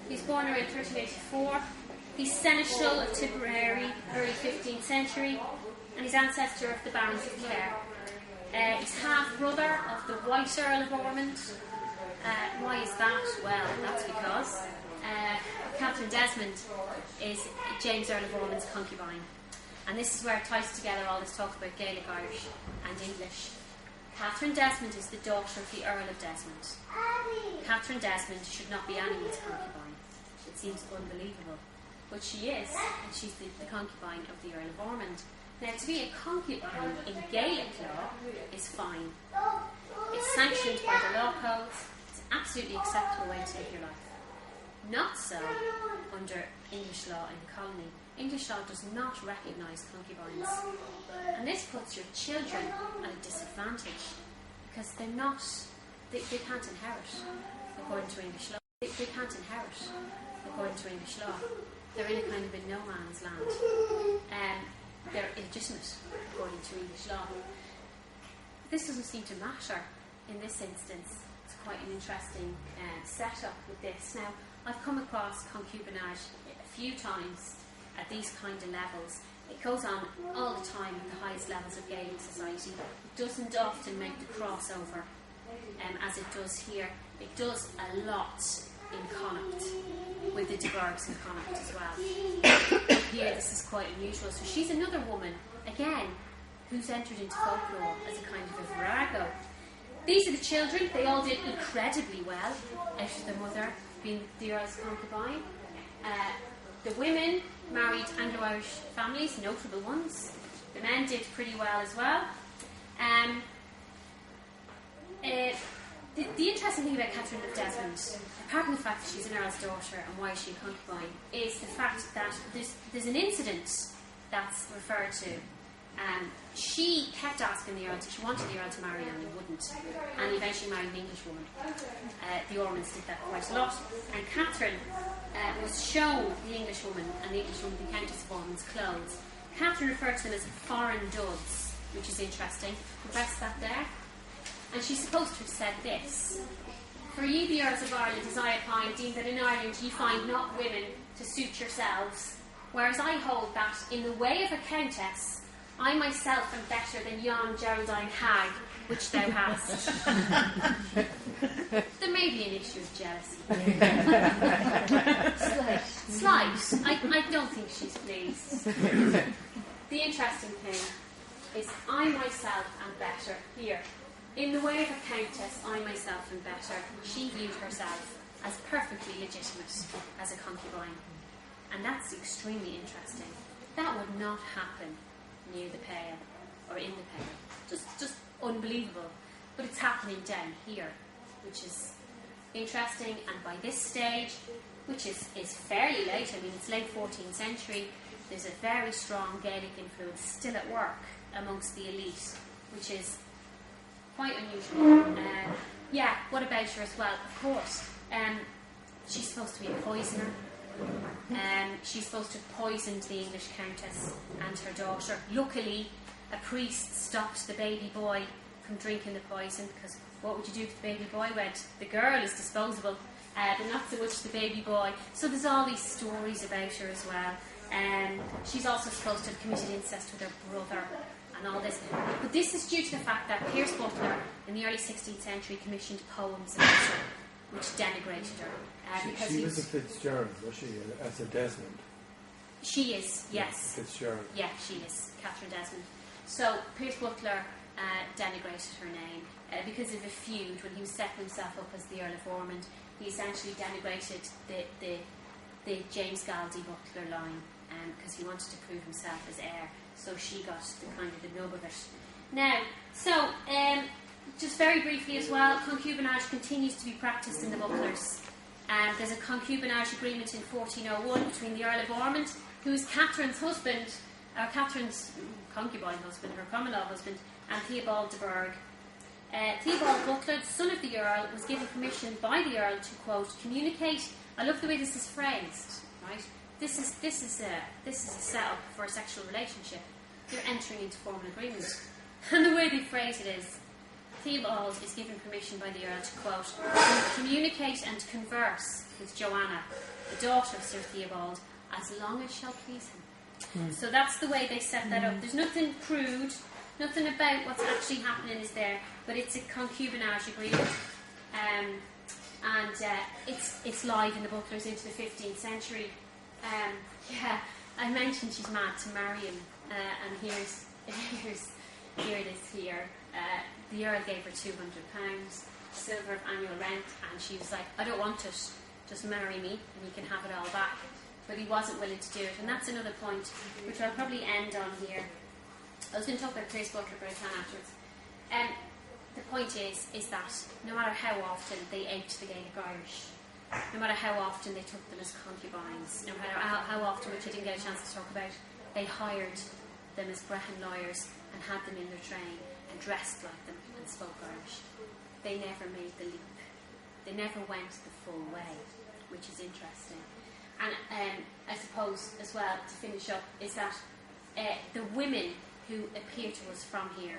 He's born around 1384. He's seneschal of Tipperary, early 15th century, and he's ancestor of the Barons of Clare. He's half-brother of the White Earl of Ormond. Why is that? Well, that's because Catherine Desmond is James Earl of Ormond's concubine. And this is where it ties together all this talk about Gaelic Irish and English. Catherine Desmond is the daughter of the Earl of Desmond. Catherine Desmond should not be anyone's concubine. It seems unbelievable. But she is, and she's the concubine of the Earl of Ormond. Now, to be a concubine in Gaelic law is fine. It's sanctioned by the law codes, it's absolutely acceptable way to live your life. Not so under English law in the colony. English law does not recognise concubines. And this puts your children at a disadvantage because they can't inherit according to English law. They can't inherit according to English law. They're in a kind of a no man's land. They're illegitimate according to English law. This doesn't seem to matter in this instance. It's quite an interesting setup with this. Now, I've come across concubinage a few times at these kind of levels. It goes on all the time at the highest levels of Gaelic society. It doesn't often make the crossover as it does here. It does a lot in Connacht, with the de Burghs in Connacht as well. Here this is quite unusual. So she's another woman, again, who's entered into folklore as a kind of a virago. These are the children. They all did incredibly well out of the mother being the Earl's concubine. The women married Anglo-Irish families, notable ones. The men did pretty well as well. The interesting thing about Catherine of Desmond, apart from the fact that she's an Earl's daughter and why is she a concubine, is the fact that there's an incident that's referred to. She kept asking the Earl, she wanted the Earl to marry and he wouldn't, and he eventually married an English woman. The Ormonds did that quite a lot, and Catherine was shown the English woman, and the English woman, the Countess of Ormond's clothes. Catherine referred to them as foreign duds, which is interesting. Press that there. And she's supposed to have said this: "For ye, the Earls of Ireland, as I opine, deem that in Ireland ye find not women to suit yourselves, whereas I hold that, in the way of a countess, I myself am better than yon Geraldine hag which thou hast." There may be an issue of jealousy. Slight. I don't think she's pleased. The interesting thing is, I myself am better here. In the way of a countess, I myself am better. She viewed herself as perfectly legitimate as a concubine. And that's extremely interesting. That would not happen near the Pale or in the Pale. Just unbelievable. But it's happening down here, which is interesting. And by this stage, which is fairly late, I mean it's late 14th century, there's a very strong Gaelic influence still at work amongst the elite, which is quite unusual. What about her as well? Of course, she's supposed to be a poisoner. She's supposed to have poisoned the English countess and her daughter. Luckily, a priest stopped the baby boy from drinking the poison, because what would you do if the baby boy went? The girl is disposable, but not so much the baby boy. So there's all these stories about her as well. She's also supposed to have committed incest with her brother and all this. But this is due to the fact that Piers Butler in the early 16th century commissioned poems about her, which denigrated her. Because she was a Fitzgerald, was she, as a Desmond? She is, yes. Fitzgerald. Yeah, she is, Catherine Desmond. So Piers Butler denigrated her name because of a feud when he was setting himself up as the Earl of Ormond. He essentially denigrated the James Galdie Butler line because he wanted to prove himself as heir. So she got the kind of the nub of it. Now, so just very briefly as well, concubinage continues to be practiced in the Butlers. There's a concubinage agreement in 1401 between the Earl of Ormond, who is Catherine's husband, or Catherine's concubine husband, her common law husband, and Theobald de Burgh. Theobald Butler, the son of the Earl, was given permission by the Earl to, quote, communicate. I love the way this is phrased, right? This is a setup for a sexual relationship. You're entering into formal agreement. And the way they phrase it is, Theobald is given permission by the Earl to, quote, communicate and converse with Joanna, the daughter of Sir Theobald, as long as shall please him. So that's the way they set that up. There's nothing crude, nothing about what's actually happening is there, but it's a concubinage agreement. It's live in the Butlers into the 15th century. I mentioned she's mad to marry him, and here it is here. The Earl gave her £200 silver of annual rent, and she was like, I don't want it, just marry me and you can have it all back. But he wasn't willing to do it, and that's another point which I'll probably end on here. I was going to talk about Piers Butler, but I can afterwards. The point point is that no matter how often they aped the Gaelic Irish, no matter how often they took them as concubines, no matter how often, which I didn't get a chance to talk about, they hired them as Brehon lawyers and had them in their train and dressed like them and spoke Irish. They never made the leap. They never went the full way, which is interesting. And I suppose as well, to finish up, is that the women who appear to us from here,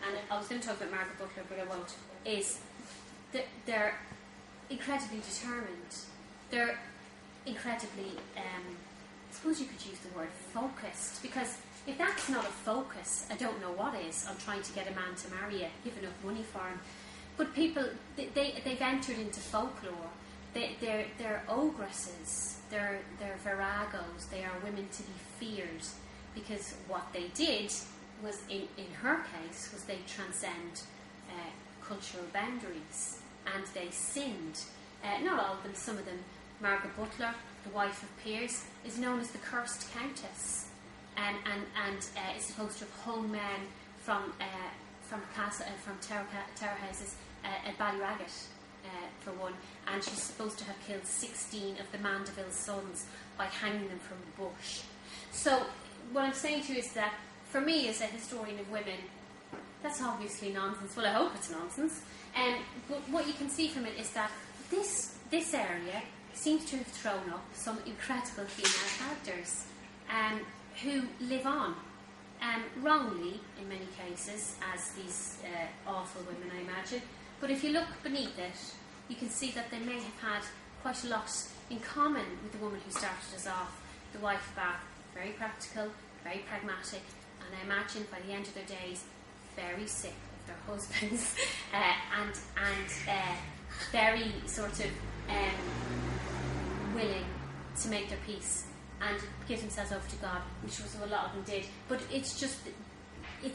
and I was going to talk about Margaret Butler, but I won't, is that they're incredibly determined. They're incredibly, I suppose you could use the word focused, because if that's not a focus, I don't know what is. I'm trying to get a man to marry you, give enough money for him. But people, they've entered into folklore. They're ogresses, they're viragos, they are women to be feared, because what they did was, in her case, was they transcend cultural boundaries, and they sinned. Not all of them, some of them. Margaret Butler, the wife of Piers, is known as the cursed countess, and is supposed to have hung men from tower houses at Ballyragget, for one, and she's supposed to have killed 16 of the Mandeville sons by hanging them from a bush. So what I'm saying to you is that, for me as a historian of women, that's obviously nonsense. Well, I hope it's nonsense. But what you can see from it is that this area seems to have thrown up some incredible female characters who live on, wrongly in many cases, as these awful women, I imagine. But if you look beneath it, you can see that they may have had quite a lot in common with the woman who started us off, the wife of Bath. Very practical, very pragmatic, and I imagine by the end of their days, very sick of their husbands, and very sort of willing to make their peace and give themselves over to God, which was what a lot of them did. But it's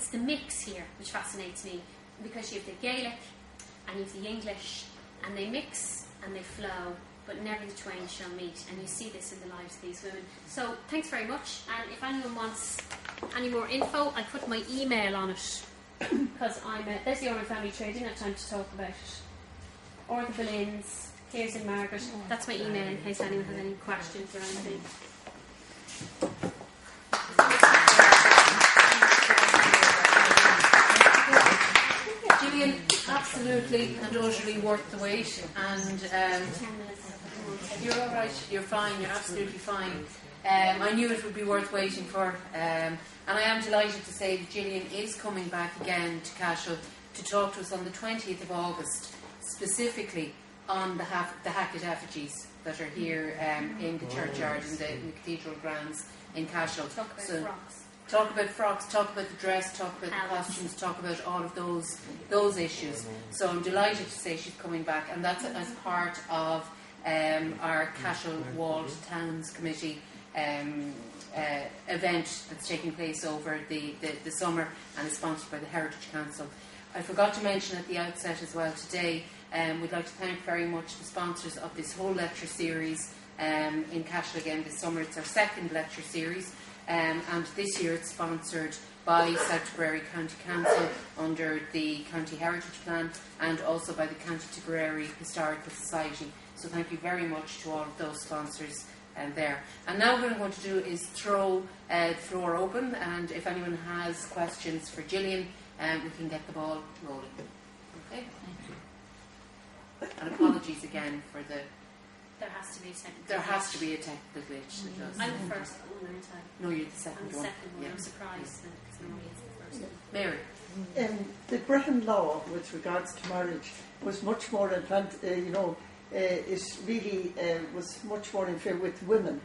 the mix here which fascinates me, because you have the Gaelic and you have the English, and they mix and they flow, but never the twain shall meet. And you see this in the lives of these women. So thanks very much. And if anyone wants any more info, I put my email on it, because there's the Ormond family trade. I didn't have time to talk about it. Or the Boleyns, Piers and Margaret. That's my email in case anyone has any questions or anything. Gillian, absolutely and utterly worth the wait, and you're all right, you're fine, you're absolutely fine. I knew it would be worth waiting for, and I am delighted to say that Gillian is coming back again to Cashel to talk to us on the 20th of August, specifically on the Hackett effigies that are here in the churchyard, in the cathedral grounds in Cashel. Talk about frocks, talk about the dress, talk about the costumes, talk about all of those issues. So I'm delighted to say she's coming back, and that's as part of our Cashel Walled Towns Committee event that's taking place over the summer, and is sponsored by the Heritage Council. I forgot to mention at the outset as well today, we'd like to thank very much the sponsors of this whole lecture series in Cashel again this summer. It's our second lecture series. And this year it's sponsored by South Tipperary County Council under the County Heritage Plan, and also by the County Tipperary Historical Society. So thank you very much to all of those sponsors there. And now what I'm going to do is throw the floor open, and if anyone has questions for Gillian, we can get the ball rolling. Okay? Thank you. And apologies again for the... There has to be a technical glitch. There has to be a technical glitch. I'm the first one, aren't I? No, you're the second one. I'm the second one. Yeah. I'm surprised because normally it's the first one. Mary. The Brehon law with regards to marriage was much more it really was much more in favour with women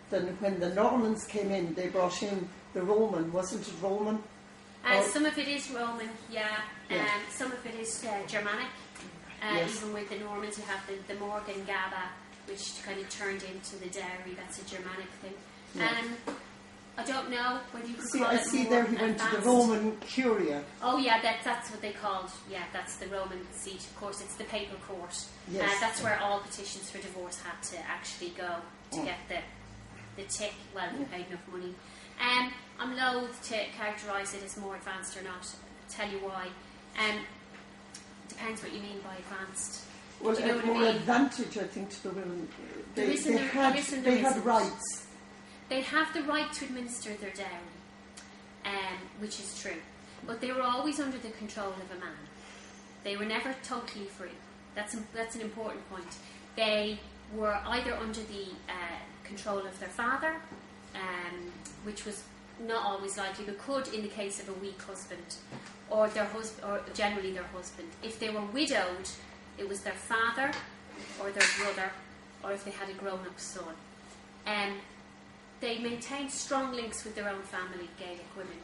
than when the Normans came in. They brought in the Roman, wasn't it Roman? Some of it is Roman, yeah. Some of it is Germanic. Yes. Even with the Normans, you have the Morgan Gaba, which kind of turned into the dowry. That's a Germanic thing. Yeah. I don't know whether you could See, call I it see more there he went advanced. to the Roman Curia. Oh yeah, that's what they called. Yeah, that's the Roman seat. Of course, it's the papal court. Yes. That's where all petitions for divorce had to actually go to get the tick. Well, you paid enough money. I'm loath to characterise it as more advanced or not. I'll tell you why. The depends what you mean by advanced. Well, Do you know what I more mean? advantage, I think, to the women. There They isn't. had rights. They have the right to administer their dowry, which is true. But they were always under the control of a man. They were never totally free. That's an important point. They were either under the control of their father, which was not always likely, but could in the case of a weak husband, or their husband, or generally their husband. If they were widowed, it was their father or their brother, or if they had a grown-up son. They maintained strong links with their own family, Gaelic women.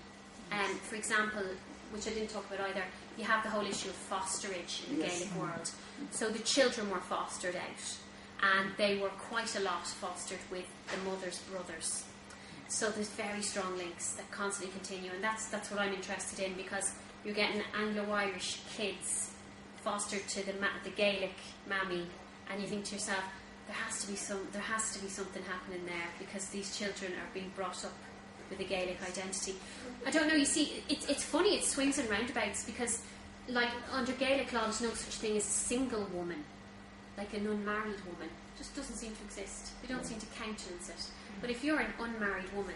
For example, which I didn't talk about either, you have the whole issue of fosterage in the Gaelic world. So the children were fostered out, and they were quite a lot fostered with the mother's brothers. So there's very strong links that constantly continue, and that's what I'm interested in, because you're getting Anglo-Irish kids fostered to the Gaelic mammy, and you think to yourself, there has to be something happening there, because these children are being brought up with a Gaelic identity. I don't know. You see, it's funny. It swings and roundabouts, because, like, under Gaelic law, there's no such thing as a single woman, like an unmarried woman. It just doesn't seem to exist. They don't seem to countenance it. But if you're an unmarried woman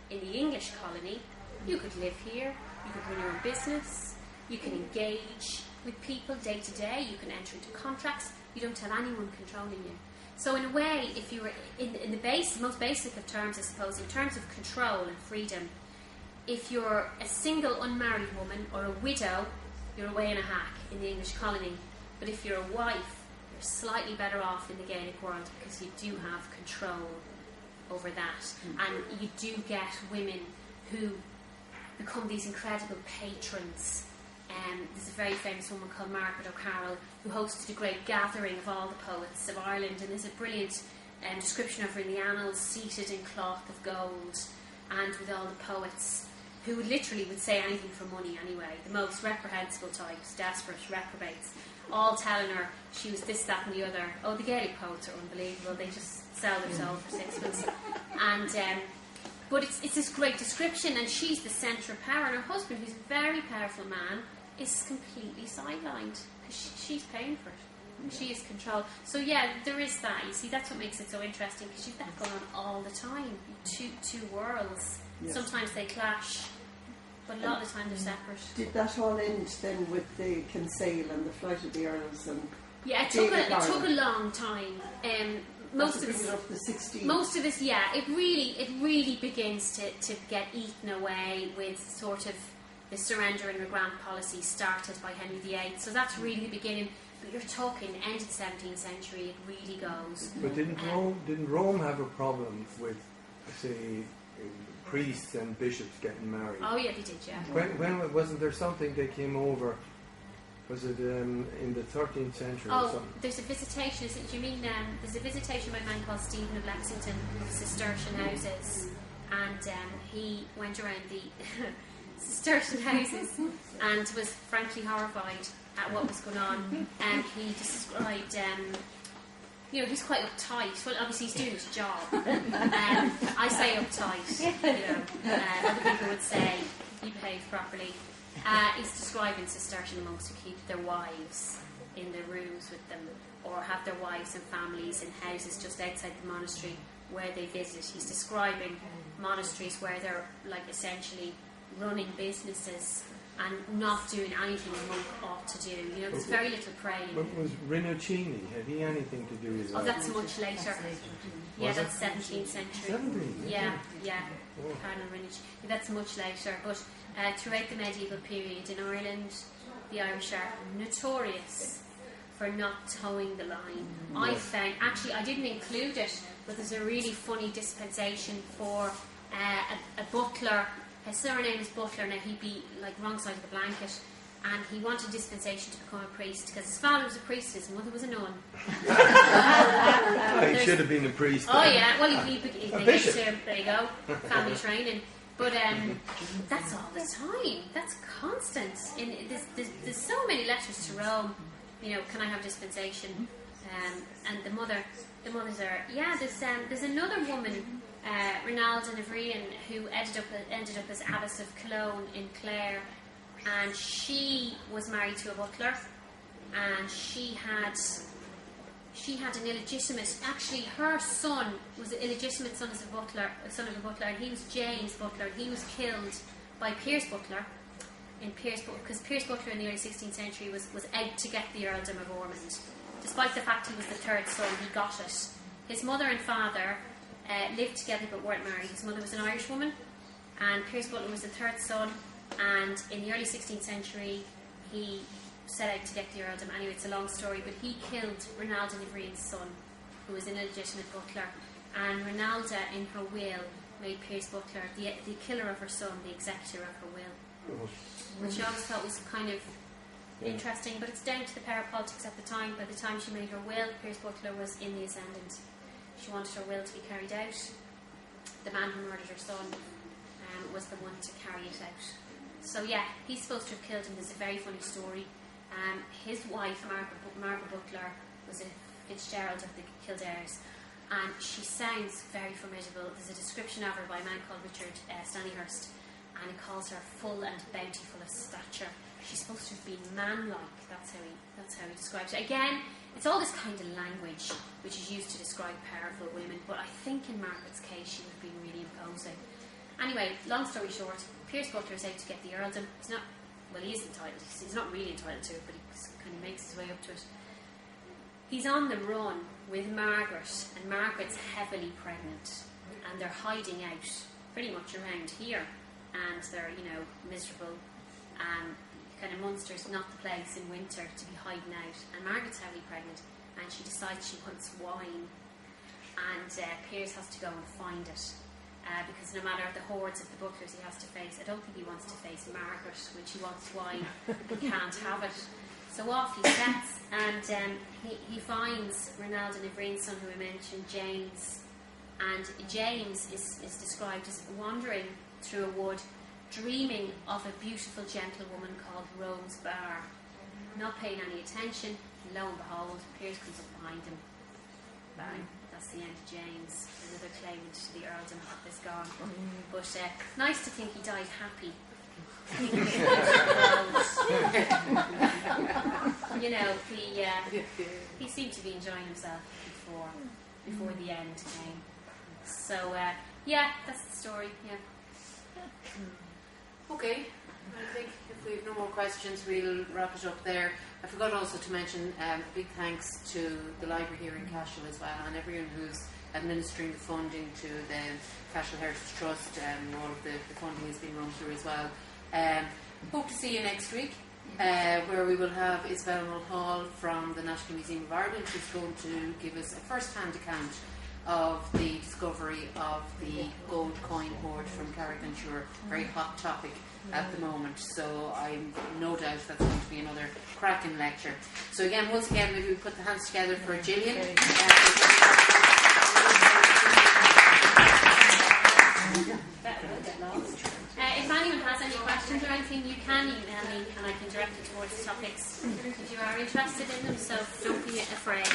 in the English colony, you could live here. You could run your own business. You can engage with people day to day. You can enter into contracts. You don't have anyone controlling you. So in a way, if you were in the most basic of terms, I suppose, in terms of control and freedom, if you're a single unmarried woman or a widow, you're away in a hack in the English colony. But if you're a wife, you're slightly better off in the Gaelic world, because you do have control over that. And you do get women who become these incredible patrons. There's a very famous woman called Margaret O'Carroll who hosted a great gathering of all the poets of Ireland, and there's a brilliant description of her in the annals, seated in cloth of gold and with all the poets, who literally would say anything for money anyway, the most reprehensible types, desperate, reprobates, all telling her she was this, that and the other. Oh, the Gaelic poets are unbelievable, they just sell their soul for sixpence. And but it's this great description, and she's the centre of power, and her husband, who's a very powerful man, is completely sidelined, because she's paying for it. She is controlled. So yeah, there is that. You see, that's what makes it so interesting, because you've that going on all the time. Two worlds. Yes. Sometimes they clash, but a lot of the time they're separate. Did that all end then with the Kinsale and the Flight of the Earls? And yeah, it took a long time. Most of us, yeah, it really begins to get eaten away with sort of the surrender and grant policy started by Henry VIII. So that's really the beginning. But you're talking end of the 17th century. It really goes. But didn't Rome have a problem with, say, priests and bishops getting married? Oh yeah, they did. Yeah. When wasn't there something they came over? Was it in the 13th century or something? There's a visitation. Do you mean there's a visitation by a man called Stephen of Lexington of Cistercian houses, and he went around the Cistercian houses and was frankly horrified at what was going on. And he described, he's quite uptight. Well, obviously he's doing his job. I say uptight. Other people would say he behaved properly. He's describing Cistercian monks who keep their wives in their rooms with them, or have their wives and families in houses just outside the monastery where they visit. He's describing monasteries where they're like essentially running businesses and not doing anything a monk ought to do. There's very little praying. But was Rinuccini, had he anything to do with that? Oh, that's much later. Yeah, that's 17th century. 17th? Yeah. Cardinal Rinuccini. That's much later. But throughout the medieval period in Ireland, the Irish are notorious for not towing the line. I found, actually I didn't include it, but there's a really funny dispensation for a butler. His surname is Butler. Now he'd be like wrong side of the blanket, and he wanted dispensation to become a priest because his father was a priest, his mother was a nun. He should have been a priest. Oh yeah, well he gave to him. There you go, family training. But that's all the time. That's constant. There's so many letters to Rome. Can I have dispensation? And the mothers are. Yeah, there's another woman. Rinalda Navrian, who ended up as Abbess of Cologne in Clare, and she was married to a butler, and she had an illegitimate. Actually, her son was an illegitimate son of a butler, and he was James Butler. He was killed by Piers Butler because Piers Butler in the early 16th century was out to get the earldom of Ormond. Despite the fact he was the third son, he got it. His mother and father lived together but weren't married. His mother was an Irish woman, and Piers Butler was the third son. And in the early 16th century, he set out to get the earldom. Anyway, it's a long story, but he killed Ronalda Nivrian's son, who was an illegitimate butler. And Ronalda, in her will, made Piers Butler the killer of her son, the executor of her will, which I always thought was kind of interesting. But it's down to the power politics at the time. By the time she made her will, Piers Butler was in the ascendant. She wanted her will to be carried out. The man who murdered her son was the one to carry it out. So yeah, he's supposed to have killed him. There's a very funny story. His wife, Margaret Butler, was a Fitzgerald of the Kildares, and she sounds very formidable. There's a description of her by a man called Richard Stanihurst, and it calls her full and bountiful of stature. She's supposed to have been man-like. That's how he describes it. Again, it's all this kind of language which is used to describe powerful women, but I think in Margaret's case she would have been really imposing. Anyway, long story short, Piers Butler is out to get the earldom. He is entitled. He's not really entitled to it, but he kind of makes his way up to it. He's on the run with Margaret, and Margaret's heavily pregnant, and they're hiding out pretty much around here, and they're, miserable. Kind of Munster's not the place in winter to be hiding out, and Margaret's heavily pregnant, and she decides she wants wine, and Piers has to go and find it. Because no matter the hordes of the butlers he has to face, I don't think he wants to face Margaret when she wants wine. He can't have it. So off he sets, and he finds Ronalda Nivrian's son, who I mentioned, James. And James is described as wandering through a wood, dreaming of a beautiful gentlewoman called Rose Barr. Not paying any attention, lo and behold, Piers comes up behind him. Bang. That's the end of James. Another claimant to the earldom is gone. But nice to think he died happy. He seemed to be enjoying himself before the end came. So that's the story. Yeah. Okay. I think if we have no more questions, we'll wrap it up there. I forgot also to mention big thanks to the library here in Cashel as well, and everyone who's administering the funding to the Cashel Heritage Trust, and all of the funding has been run through as well. Hope to see you next week, where we will have Isabel Mulhall from the National Museum of Ireland, who's going to give us a first-hand account of the discovery of the gold coin hoard from Carrick-on-Suir, very hot topic at the moment. So I'm no doubt that's going to be another cracking lecture. So again, once again, maybe we put the hands together for Gillian. If anyone has any questions or anything, you can email me and I can direct you towards topics if you are interested in them, so don't be afraid.